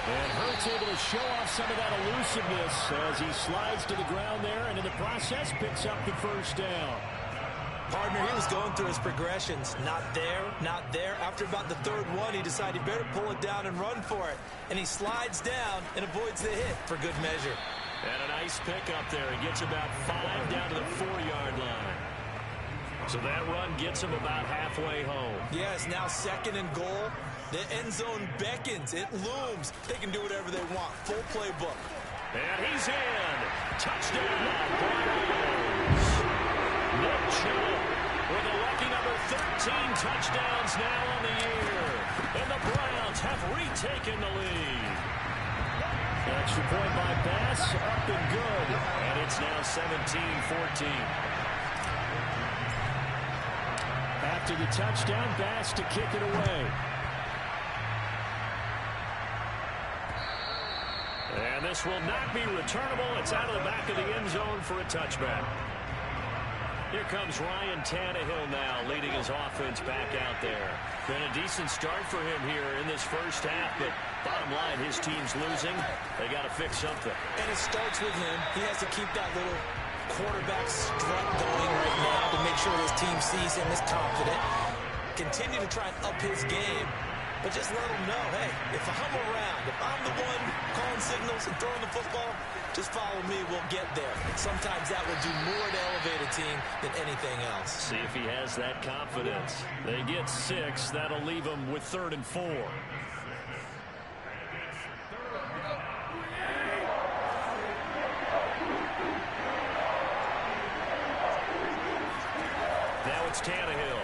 And Hurts able to show off some of that elusiveness as he slides to the ground there, and in the process picks up the first down. Partner, he was going through his progressions. Not there, not there. After about the third one, he decided he better pull it down and run for it. And he slides down and avoids the hit for good measure. And a nice pick up there. He gets about 5 down to the 4-yard line. So that run gets him about halfway home. Yeah, it's now 2nd and goal. The end zone beckons. It looms. They can do whatever they want. Full playbook. And he's in. Touchdown, Browns. Nick Chubb with a lucky number 13 touchdowns now on the year. And the Browns have retaken the lead. Extra point by Bass, up and good. And it's now 17-14. After the touchdown, Bass to kick it away. And this will not be returnable. It's out of the back of the end zone for a touchback. Here comes Ryan Tannehill now, leading his offense back out there. Been a decent start for him here in this first half, but bottom line, his team's losing. They got to fix something. And it starts with him. He has to keep that little quarterback strut going right now to make sure his team sees him as confident. Continue to try and up his game. But just let him know, hey, if I'm around, if I'm the one calling signals and throwing the football, just follow me, we'll get there. Sometimes that will do more to elevate a team than anything else. See if he has that confidence. They get 6. That'll leave them with 3rd and 4. Now it's Tannehill.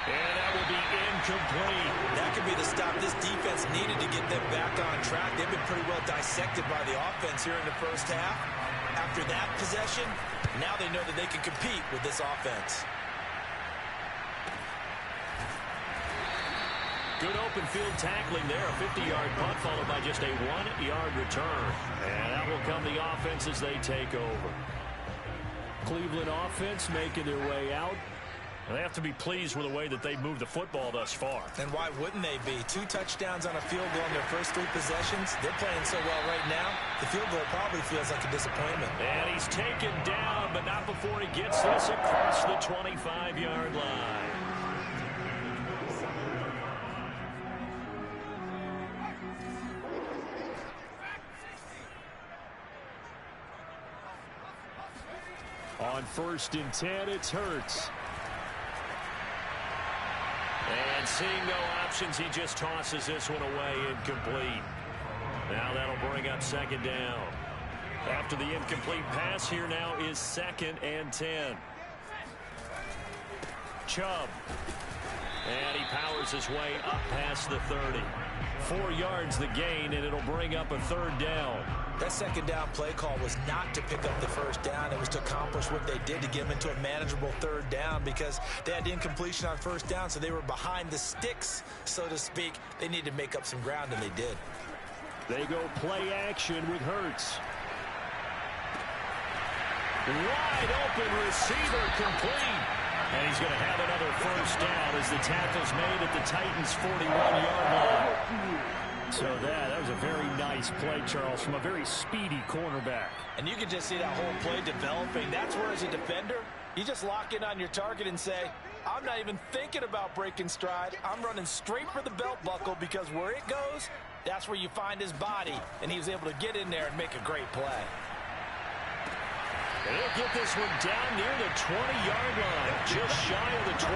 And that will be incomplete. That could be the stop this defense needed to get them back on track. They've been pretty well dissected by the offense here in the first half. After that possession, now they know that they can compete with this offense. Good open field tackling there. A 50-yard punt followed by just a 1-yard return. And that will come the offense as they take over. Cleveland offense making their way out. They have to be pleased with the way that they've moved the football thus far. And why wouldn't they be? 2 touchdowns on a field goal in their first 3 possessions. They're playing so well right now, the field goal probably feels like a disappointment. And he's taken down, but not before he gets this across the 25-yard line. On 1st and 10, it's Hurts. And seeing no options, he just tosses this one away, incomplete. Now that'll bring up 2nd down. After the incomplete pass, here now is 2nd and 10. Chubb. And he powers his way up past the 30. 4 yards the gain, and it'll bring up a 3rd down. That 2nd down play call was not to pick up the 1st down. It was to accomplish what they did to get them into a manageable 3rd down because they had the incompletion on 1st down, so they were behind the sticks, so to speak. They needed to make up some ground, and they did. They go play action with Hurts. Wide open receiver complete. And he's going to have another 1st down as the tackle's made at the Titans' 41-yard line. So that was a very nice play, Charles, from a very speedy cornerback. And you can just see that whole play developing. That's where, as a defender, you just lock in on your target and say, I'm not even thinking about breaking stride. I'm running straight for the belt buckle because where it goes, that's where you find his body. And he was able to get in there and make a great play. And he'll get this one down near the 20-yard line, just shy of the 20.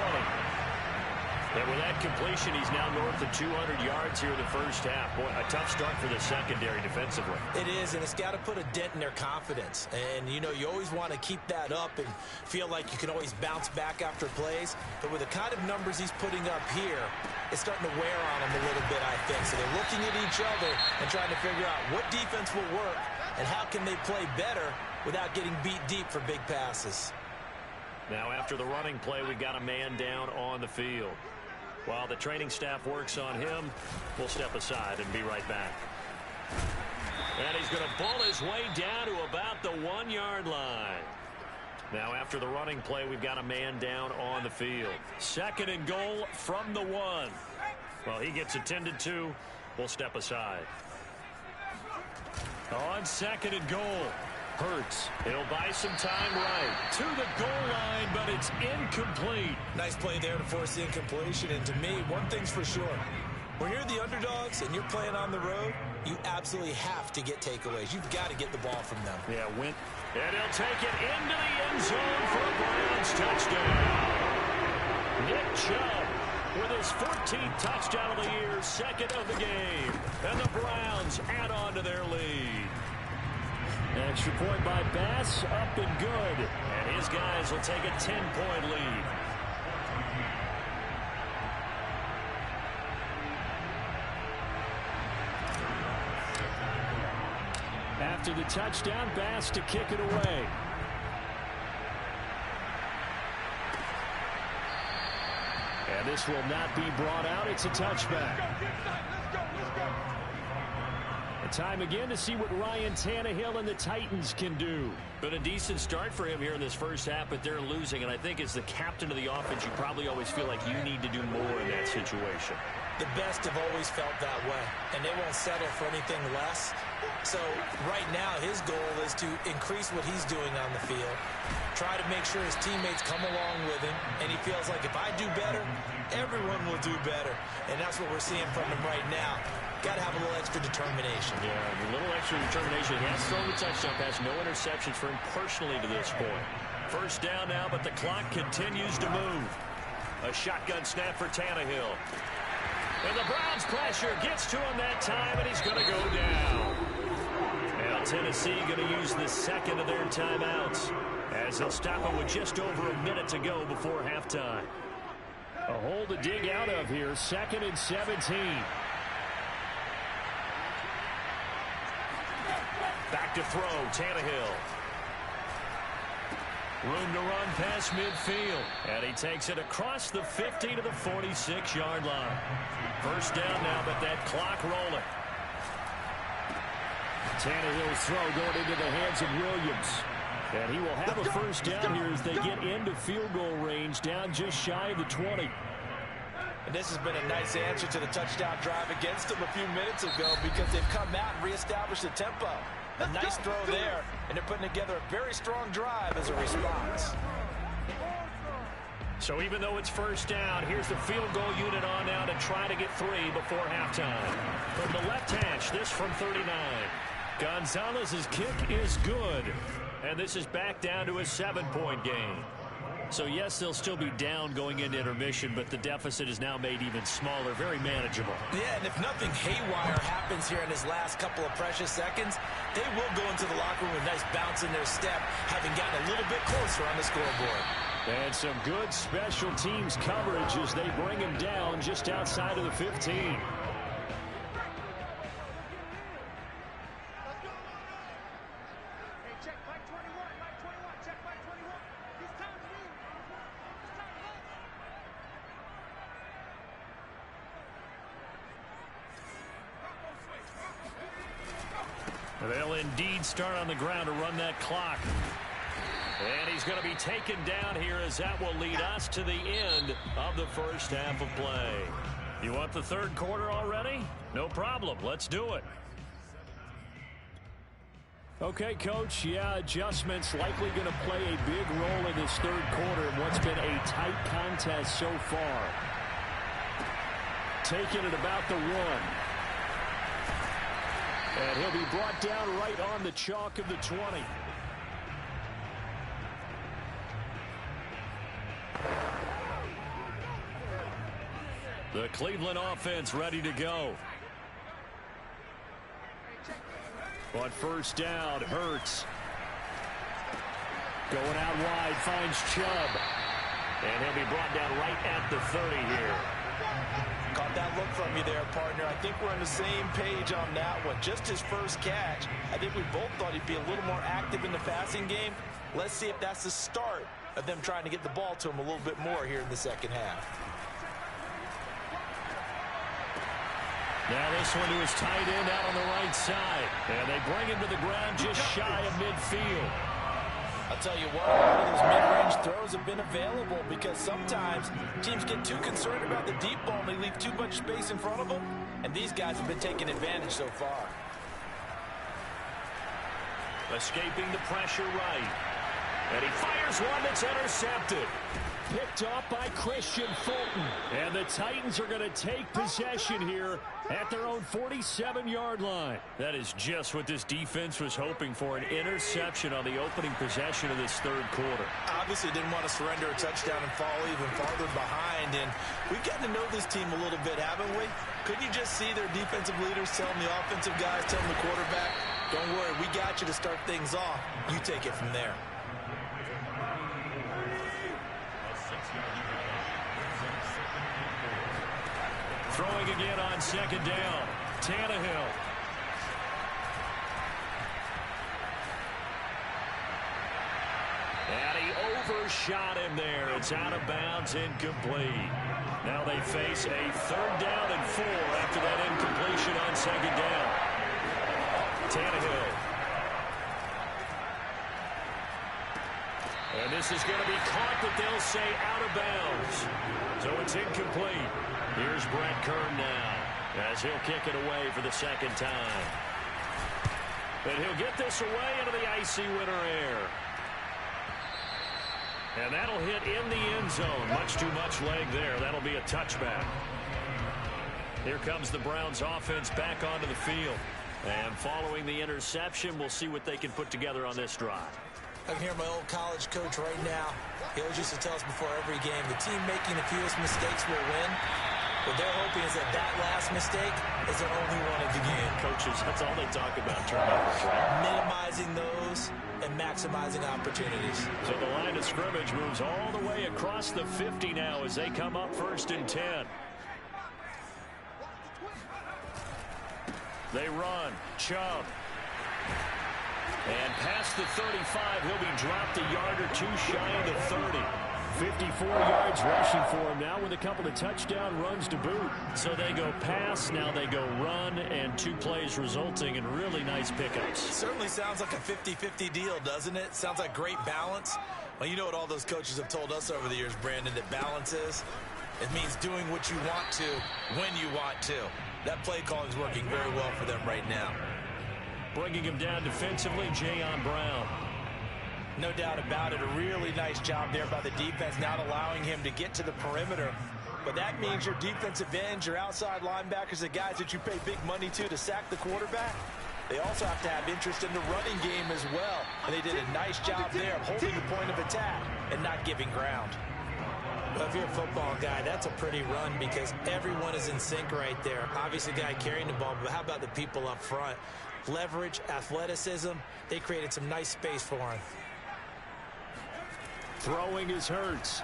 And with that completion, he's now north of 200 yards here in the first half. Boy, a tough start for the secondary defensively. It is, and it's got to put a dent in their confidence. And, you know, you always want to keep that up and feel like you can always bounce back after plays. But with the kind of numbers he's putting up here, it's starting to wear on him a little bit, I think. So they're looking at each other and trying to figure out what defense will work and how can they play better without getting beat deep for big passes. Now, after the running play, we've got a man down on the field. While the training staff works on him, we'll step aside and be right back. And he's going to bull his way down to about the 1-yard line. Now, after the running play, we've got a man down on the field. 2nd and goal from the 1. Well, he gets attended to. We'll step aside. On 2nd and goal. Hurts. He'll buy some time right to the goal line, but it's incomplete. Nice play there to force the incompletion. And to me, one thing's for sure. When you're the underdogs and you're playing on the road, you absolutely have to get takeaways. You've got to get the ball from them. Yeah, and he'll take it into the end zone for a Browns touchdown. Nick Chubb with his 14th touchdown of the year, 2nd of the game. And the Browns add on to their lead. Extra point by Bass, up and good. And his guys will take a 10-point lead. After the touchdown, Bass to kick it away. And this will not be brought out. It's a touchback. Time again to see what Ryan Tannehill and the Titans can do. Been a decent start for him here in this first half, but they're losing. And I think as the captain of the offense, you probably always feel like you need to do more in that situation. The best have always felt that way, and they won't settle for anything less. So right now his goal is to increase what he's doing on the field, try to make sure his teammates come along with him, and he feels like if I do better, everyone will do better. And that's what we're seeing from him right now. Got to have a little extra determination. Yeah, a little extra determination. He has thrown the touchdown pass, no interceptions for him personally to this point. First down now, but the clock continues to move. A shotgun snap for Tannehill. And the Browns pressure gets to him that time, and he's going to go down. Now Tennessee going to use the second of their timeouts as they'll stop him with just over a minute to go before halftime. A hole to dig out of here, 2nd and 17. Back to throw, Tannehill. Room to run past midfield. And he takes it across the 50 to the 46-yard line. First down now, but that clock rolling. Tannehill's throw going into the hands of Williams. And he will have a first down here as they get into field goal range, down just shy of the 20. And this has been a nice answer to the touchdown drive against them a few minutes ago because they've come out and reestablished the tempo. A nice throw there, and they're putting together a very strong drive as a response. So even though it's first down, here's the field goal unit on now to try to get 3 before halftime. From the left hash, this from 39. Gonzalez's kick is good, and this is back down to a 7-point game. So, yes, they'll still be down going into intermission, but the deficit is now made even smaller, very manageable. Yeah, and if nothing haywire happens here in his last couple of precious seconds, they will go into the locker room with a nice bounce in their step, having gotten a little bit closer on the scoreboard. And some good special teams coverage as they bring him down just outside of the 15. They'll indeed start on the ground to run that clock. And he's going to be taken down here as that will lead us to the end of the first half of play. You want the third quarter already? No problem. Let's do it. Okay, Coach. Yeah, adjustments likely going to play a big role in this third quarter in what's been a tight contest so far. Taking it about the 1. And he'll be brought down right on the chalk of the 20. The Cleveland offense ready to go. On first down, Hurts. Going out wide, finds Chubb. And he'll be brought down right at the 30 here. Caught that look from you there, partner. I think we're on the same page on that one. Just his first catch. I think we both thought he'd be a little more active in the passing game. Let's see if that's the start of them trying to get the ball to him a little bit more here in the second half. Now this one to his tight end out on the right side. And they bring him to the ground just shy of midfield. I'll tell you what, a lot of those mid-range throws have been available because sometimes teams get too concerned about the deep ball and they leave too much space in front of them. And these guys have been taking advantage so far. Escaping the pressure right. And he fires one that's intercepted. Picked off by Christian Fulton. And the Titans are going to take possession here at their own 47-yard line. That is just what this defense was hoping for, an interception on the opening possession of this third quarter. Obviously didn't want to surrender a touchdown and fall even farther behind. And we've gotten to know this team a little bit, haven't we? Couldn't you just see their defensive leaders telling the offensive guys, telling the quarterback, don't worry, we got you to start things off. You take it from there. Throwing again on second down. Tannehill. And he overshot him there. It's out of bounds, incomplete. Now they face a 3rd down and 4 after that incompletion on second down. Tannehill. And this This is going to be caught, but they'll say out of bounds. So it's incomplete. Here's Brett Kern now, as he'll kick it away for the second time. And he'll get this away into the icy winter air. And that'll hit in the end zone. Much too much leg there. That'll be a touchback. Here comes the Browns offense back onto the field. And following the interception, we'll see what they can put together on this drive. I can hear my old college coach right now. He always used to tell us before every game, the team making the fewest mistakes will win. What they're hoping is that last mistake is their only one of the game. Coaches, that's all they talk about, turnovers, right? Minimizing those and maximizing opportunities. So the line of scrimmage moves all the way across the 50 now as they come up 1st and 10. They run. Chubb. And past the 35, he'll be dropped a yard or two shy of the 30. 54 yards rushing for him now with a couple of touchdown runs to boot. So they go pass, now they go run, and 2 plays resulting in really nice pickups. Certainly sounds like a 50-50 deal, doesn't it? Sounds like great balance. Well, you know what all those coaches have told us over the years, Brandon, that balance is? It means doing what you want to when you want to. That play calling is working very well for them right now. Bringing him down defensively, Jayon Brown. No doubt about it. A really nice job there by the defense, not allowing him to get to the perimeter. But that means your defensive ends, your outside linebackers, the guys that you pay big money to sack the quarterback, they also have to have interest in the running game as well. And they did a nice job there of holding the point of attack and not giving ground. Well, if you're a football guy, that's a pretty run because everyone is in sync right there. Obviously, the guy carrying the ball, but how about the people up front? Leverage, athleticism, they created some nice space for him. Throwing is Hurts.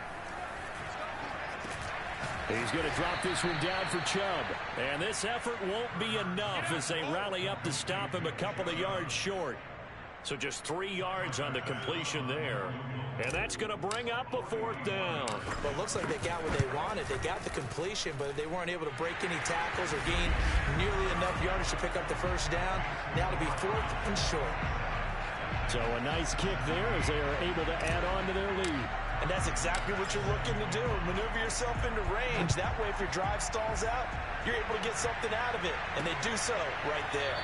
He's going to drop this one down for Chubb. And this effort won't be enough as they rally up to stop him a couple of yards short. So just 3 yards on the completion there. And that's going to bring up a 4th down. Well, it looks like they got what they wanted. They got the completion, but they weren't able to break any tackles or gain nearly enough yardage to pick up the 1st down. Now to be 4th and short. So a nice kick there as they are able to add on to their lead. And that's exactly what you're looking to do. Maneuver yourself into range. That way, if your drive stalls out, you're able to get something out of it. And they do so right there.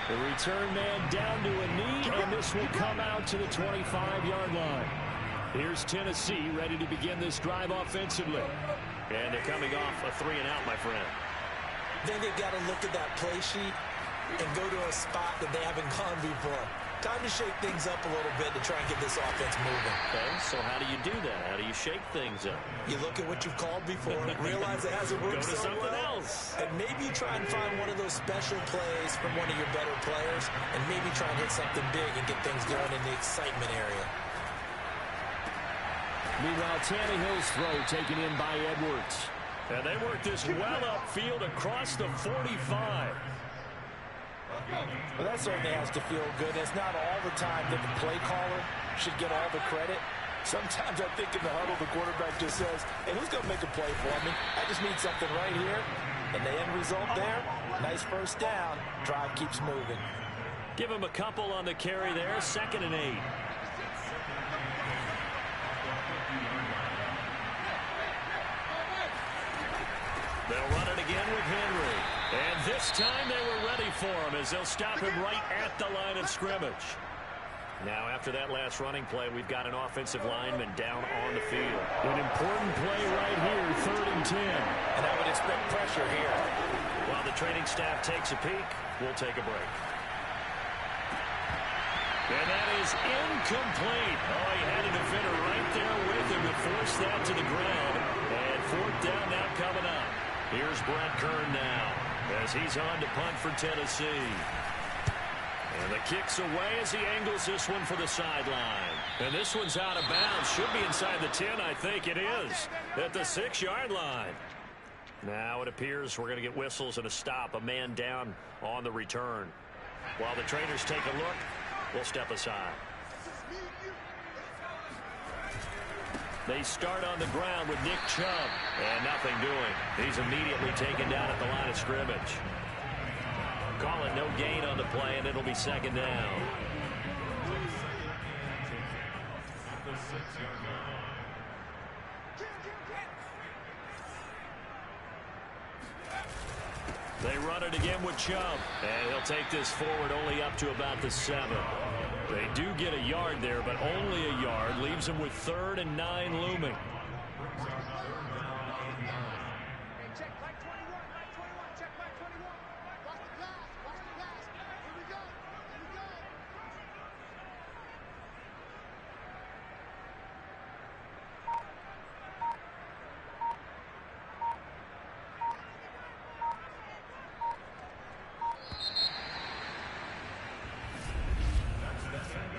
The return man down to a knee, and this will come out to the 25-yard line. Here's Tennessee ready to begin this drive offensively. And they're coming off a 3-and-out, my friend. Then they've got to look at that play sheet and go to a spot that they haven't gone before. Time to shake things up a little bit to try and get this offense moving. Okay, so how do you do that? How do you shake things up? You look at what you've called before, realize it hasn't worked Go to so something well, else. and maybe try and find one of those special plays from one of your better players, and maybe try and hit something big and get things going in the excitement area. Meanwhile, Tannehill's throw taken in by Edwards. And they work this well upfield across the 45. Well, that certainly has to feel good. It's not all the time that the play caller should get all the credit. Sometimes I think in the huddle, the quarterback just says, hey, who's going to make a play for me? I just need something right here. And the end result there, nice 1st down. Drive keeps moving. Give him a couple on the carry there. 2nd and 8. They'll run it again with Henry. And this time they were ready for him as they'll stop him right at the line of scrimmage. Now, after that last running play, we've got an offensive lineman down on the field. An important play right here, 3rd and 10. And I would expect pressure here. While the training staff takes a peek, we'll take a break. And that is incomplete. Oh, he had a defender right there with him to force that to the ground. And 4th down now coming up. Here's Brett Kern now as he's on to punt for Tennessee. And the kick's away as he angles this one for the sideline. And this one's out of bounds. Should be inside the 10, I think it is, at the 6-yard line. Now it appears we're going to get whistles and a stop. A man down on the return. While the trainers take a look, we'll step aside. They start on the ground with Nick Chubb. And nothing doing. He's immediately taken down at the line of scrimmage. Call it no gain on the play, and it'll be 2nd down. They run it again with Chubb. And he'll take this forward only up to about the 7. They do get a yard there, but only a yard. Leaves them with 3rd and 9 looming.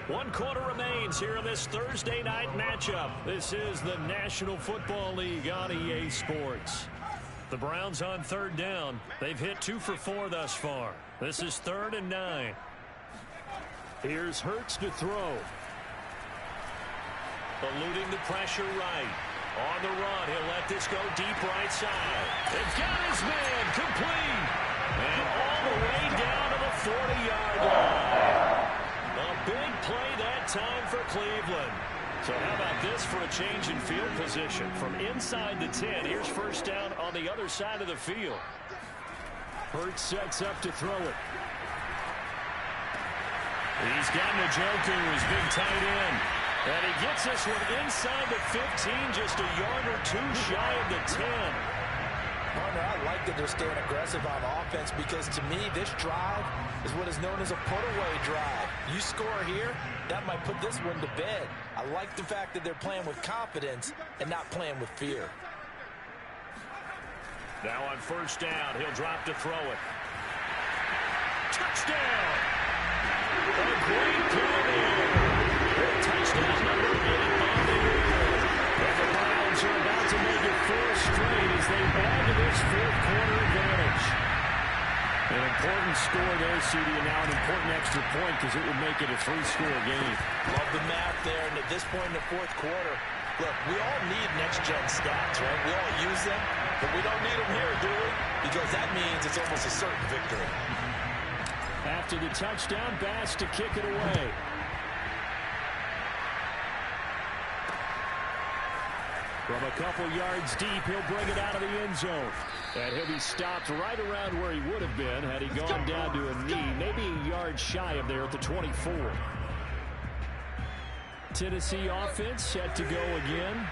One quarter remains here in this Thursday night matchup. This is the National Football League on EA Sports. The Browns on 3rd down. They've hit 2 for 4 thus far. This is 3rd and 9. Here's Hurts to throw. Eluding the pressure right. On the run, he'll let this go deep right side. They've got his man complete. And all the way down to the 40-yard line. A big play that time for Cleveland. So how about this for a change in field position? From inside the 10, here's 1st down on the other side of the field. Hurts sets up to throw it. He's got Njoku, his big tight end. And he gets this one inside the 15, just a yard or 2 shy of the 10. Partner, I like that they're staying aggressive on offense because to me, this drive is what is known as a put-away drive. You score here, that might put this one to bed. I like the fact that they're playing with confidence and not playing with fear. Now on 1st down, he'll drop to throw it. Touchdown! A great play there. Touchdown number 8 on the year. And the Browns are about to make it 4 straight as they add to this 4th quarter advantage. An important score there, CD, and now an important extra point because it would make it a 3-score game. Love the math there, and at this point in the 4th quarter, look, we all need next-gen stats, right? We all use them, but we don't need them here, do we? Because that means it's almost a certain victory. After the touchdown, Bass to kick it away. From a couple yards deep, he'll bring it out of the end zone. And he'll be stopped right around where he would have been had he gone down to a knee, maybe a yard shy of there at the 24. Tennessee offense set to go again.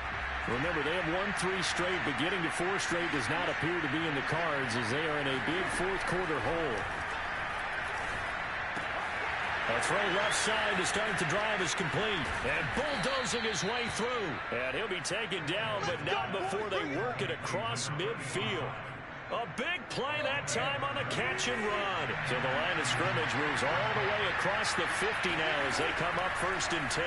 Remember, they have won 3 straight, but getting to 4 straight does not appear to be in the cards as they are in a big 4th quarter hole. A throw left side to start the drive is complete. And bulldozing his way through. And he'll be taken down, but not before they work it across midfield. A big play that time on the catch and run. So the line of scrimmage moves all the way across the 50 now as they come up 1st and 10.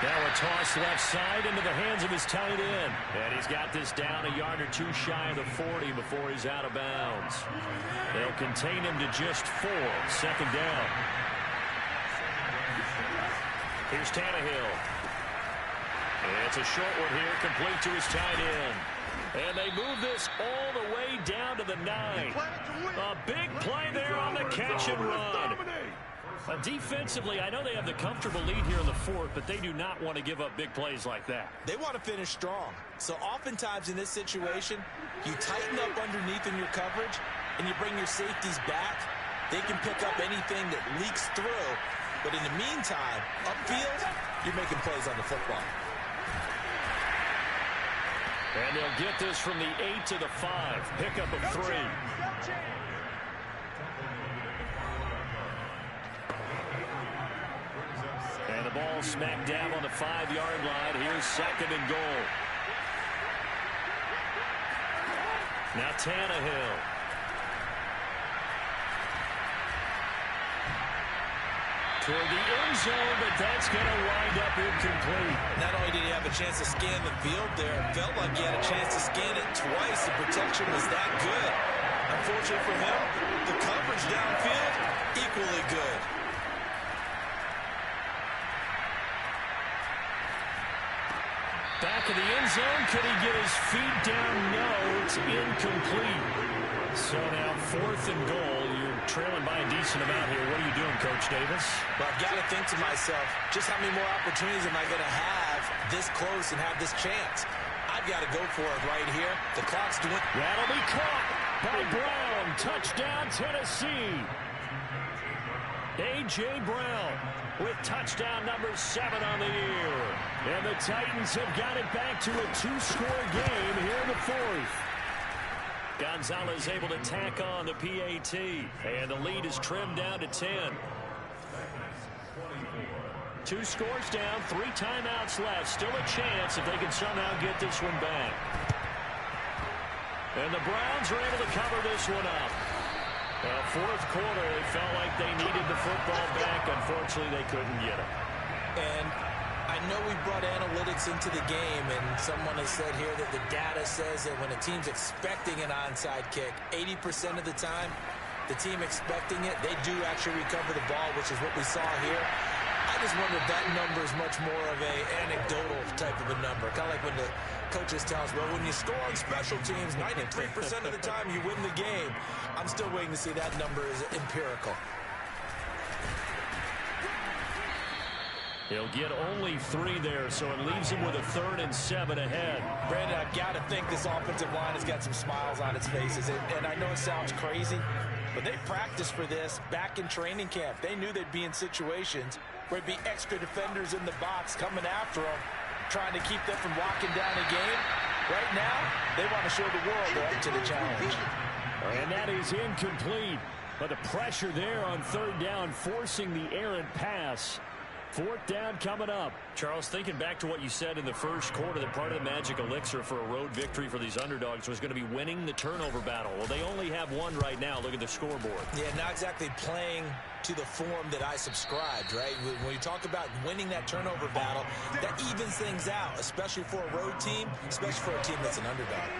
Now a toss left side into the hands of his tight end. And he's got this down a yard or 2 shy of the 40 before he's out of bounds. They'll contain him to just 4. 2nd down. Here's Tannehill. And it's a short one here, complete to his tight end. And they move this all the way down to the 9. A big play there on the catch and run. Defensively, I know they have the comfortable lead here in the 4th, but they do not want to give up big plays like that. They want to finish strong. So oftentimes in this situation, you tighten up underneath in your coverage, and you bring your safeties back. They can pick up anything that leaks through. But in the meantime, upfield, you're making plays on the football. And they'll get this from the 8 to the 5. Pickup of 3. And the ball smack dab on the 5-yard line. Here's 2nd and goal. Now Tannehill. Toward the end zone, but that's going to wind up incomplete. Not only did he have a chance to scan the field there, it felt like he had a chance to scan it twice. The protection was that good. Unfortunately for him, the coverage downfield, equally good. Back of the end zone. Could he get his feet down? No, it's incomplete. So now 4th and goal. You're trailing by a decent amount here. What are you doing, Coach Davis? Well, I've got to think to myself, just how many more opportunities am I going to have this close and have this chance? I've got to go for it right here. The clock's doing. That'll be caught by Brown. Touchdown, Tennessee. A.J. Brown with touchdown number 7 on the year. And the Titans have got it back to a 2-score game here in the 4th. Gonzalez able to tack on the PAT. And the lead is trimmed down to 10. 2 scores down, 3 timeouts left. Still a chance if they can somehow get this one back. And the Browns are able to cover this one up. Fourth quarter, they felt like they needed the football back. Unfortunately, they couldn't get it. And I know we brought analytics into the game, and someone has said here that the data says that when a team's expecting an onside kick, 80% of the time, the team expecting it, they do actually recover the ball, which is what we saw here. I just wonder if that number is much more of a anecdotal type of a number. Kind of like when the coaches tell us, well, when you score on special teams, 93% of the time you win the game. I'm still waiting to see that number is empirical. He'll get only 3 there, so it leaves him with a 3rd and 7 ahead. Brandon, I've got to think this offensive line has got some smiles on its faces. And I know it sounds crazy, but they practiced for this back in training camp. They knew they'd be in situations where it'd be extra defenders in the box coming after them, trying to keep them from locking down a game. Right now, they want to show the world they're up to the challenge. And that is incomplete. But the pressure there on 3rd down, forcing the errant pass. 4th down coming up. Charles, thinking back to what you said in the first quarter, that part of the magic elixir for a road victory for these underdogs was going to be winning the turnover battle. Well, they only have 1 right now. Look at the scoreboard. Yeah, not exactly playing to the form that I subscribed, right? When you talk about winning that turnover battle, that evens things out, especially for a road team, especially for a team that's an underdog.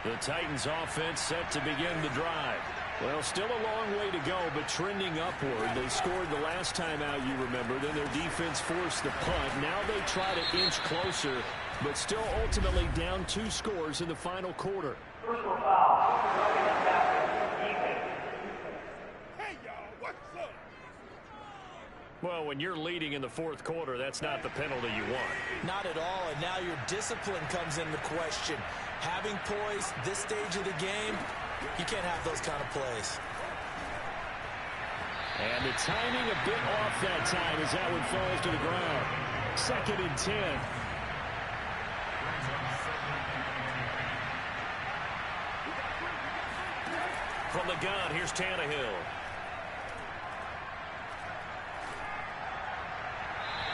The Titans offense set to begin the drive. Well, still a long way to go, but trending upward. They scored the last time out, you remember. Then their defense forced the punt. Now they try to inch closer, but still ultimately down 2 scores in the final quarter. Personal foul. Hey, y'all, what's up? Well, when you're leading in the 4th quarter, that's not the penalty you want. Not at all, and now your discipline comes into question. Having poise this stage of the game, you can't have those kind of plays. And the timing a bit off that time as that one falls to the ground. 2nd and 10. From the gun, here's Tannehill.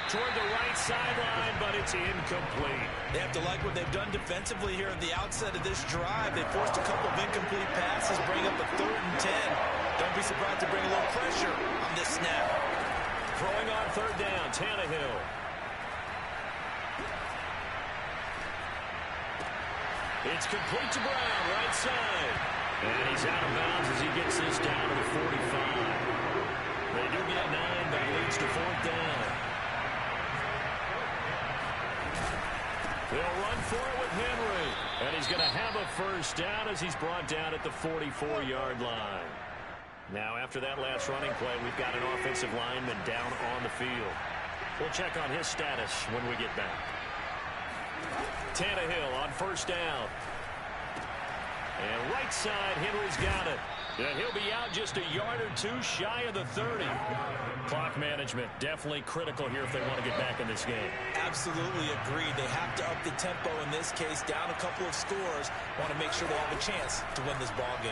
Toward the right sideline, but it's incomplete. They have to like what they've done defensively here at the outset of this drive. They forced a couple of incomplete passes, bring up a 3rd and 10. Don't be surprised to bring a little pressure on this snap. Throwing on 3rd down, Tannehill. It's complete to Brown, right side. And he's out of bounds as he gets this down to the 45. They do get 9, but it leads to 4th down. They'll run for it with Henry. And he's going to have a 1st down as he's brought down at the 44-yard line. Now, after that last running play, we've got an offensive lineman down on the field. We'll check on his status when we get back. Tannehill on 1st down. And right side, Henry's got it. And he'll be out just a yard or 2 shy of the 30. Clock management definitely critical here if they want to get back in this game. Absolutely agreed. They have to up the tempo in this case, down a couple of scores. Want to make sure they have a chance to win this ball game.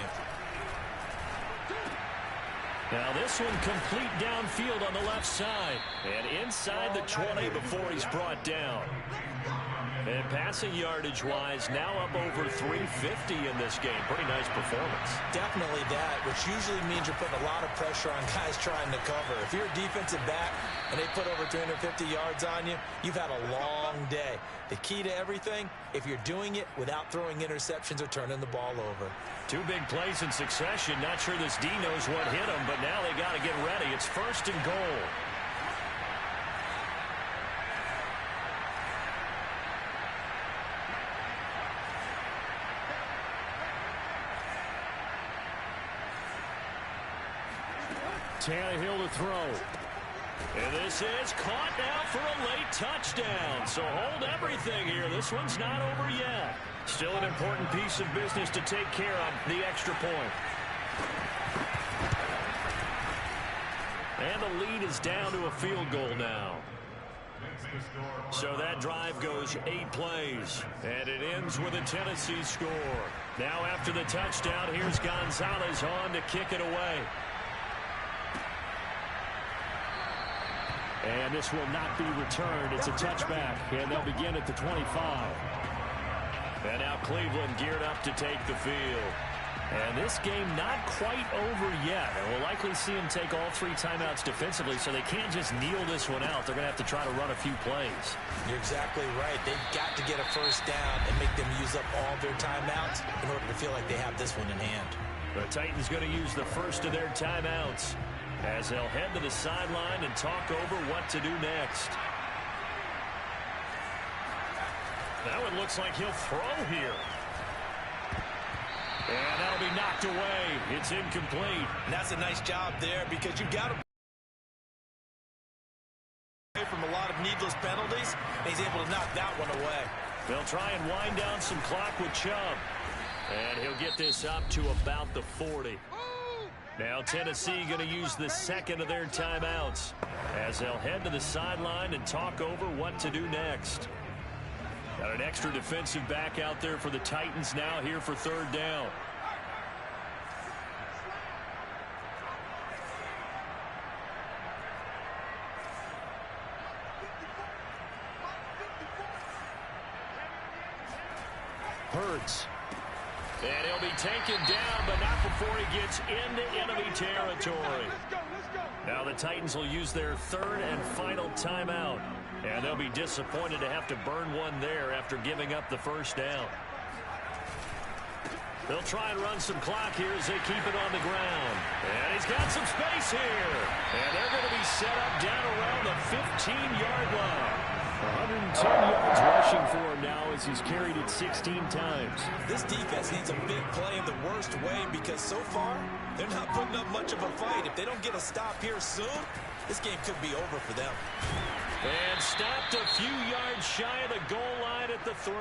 Now this one complete downfield on the left side. And inside the 20 before he's brought down. And passing yardage-wise, now up over 350 in this game. Pretty nice performance. Definitely that, which usually means you're putting a lot of pressure on guys trying to cover. If you're a defensive back and they put over 350 yards on you, you've had a long day. The key to everything, if you're doing it without throwing interceptions or turning the ball over. 2 big plays in succession. Not sure this D knows what hit him, but now they got to get ready. It's 1st and goal. Tannehill to throw. And this is caught now for a late touchdown. So hold everything here. This one's not over yet. Still an important piece of business to take care of, the extra point. And the lead is down to a field goal now. So that drive goes 8 plays, and it ends with a Tennessee score. Now after the touchdown, here's Gonzalez on to kick it away. And this will not be returned. It's a touchback, and they'll begin at the 25. And now Cleveland geared up to take the field. And this game not quite over yet. And we'll likely see them take all 3 timeouts defensively, so they can't just kneel this one out. They're going to have to try to run a few plays. You're exactly right. They've got to get a first down and make them use up all their timeouts in order to feel like they have this one in hand. The Titans going to use the first of their timeouts as they'll head to the sideline and talk over what to do next. That one looks like he'll throw here. And that'll be knocked away. It's incomplete. And that's a nice job there because you've got to away from a lot of needless penalties, and he's able to knock that one away. They'll try and wind down some clock with Chubb. And he'll get this up to about the 40. Now Tennessee going to use the second of their timeouts as they'll head to the sideline and talk over what to do next. Got an extra defensive back out there for the Titans now here for 3rd down. Hurts. And he'll be taken down, but not before he gets into enemy territory. Now the Titans will use their 3rd and final timeout. And they'll be disappointed to have to burn one there after giving up the first down. They'll try and run some clock here as they keep it on the ground. And he's got some space here. And they're going to be set up down around the 15-yard line. 110 yards rushing for him now as he's carried it 16 times. This defense needs a big play in the worst way because so far they're not putting up much of a fight. If they don't get a stop here soon, this game could be over for them. And stopped a few yards shy of the goal line at the 3.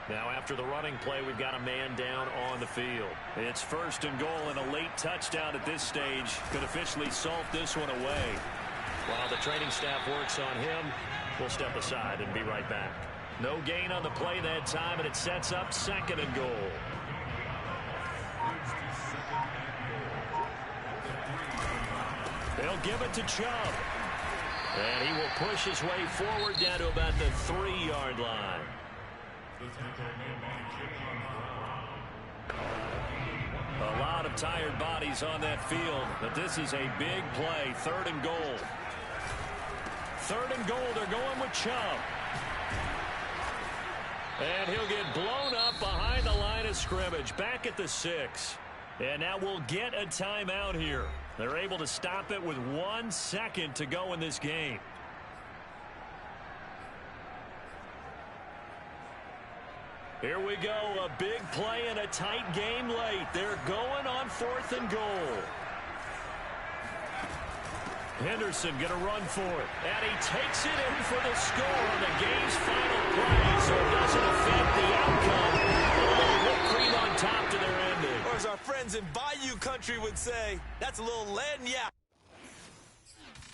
Now after the running play, we've got a man down on the field. It's 1st and goal, and a late touchdown at this stage could officially salt this one away. While the training staff works on him, we'll step aside and be right back. No gain on the play that time, and it sets up 2nd and goal. They'll give it to Chubb. And he will push his way forward down to about the 3-yard line. A lot of tired bodies on that field, but this is a big play. 3rd and goal. 3rd and goal, they're going with Chubb. And he'll get blown up behind the line of scrimmage, back at the 6. And now we'll get a timeout here. They're able to stop it with 1 second to go in this game. Here we go, a big play in a tight game late. They're going on 4th and goal. Henderson going to run for it. And he takes it in for the score on the game's final play, so it doesn't affect the outcome. A little whipped cream on top to their ending. Or as our friends in Bayou Country would say, that's a little lagniappe.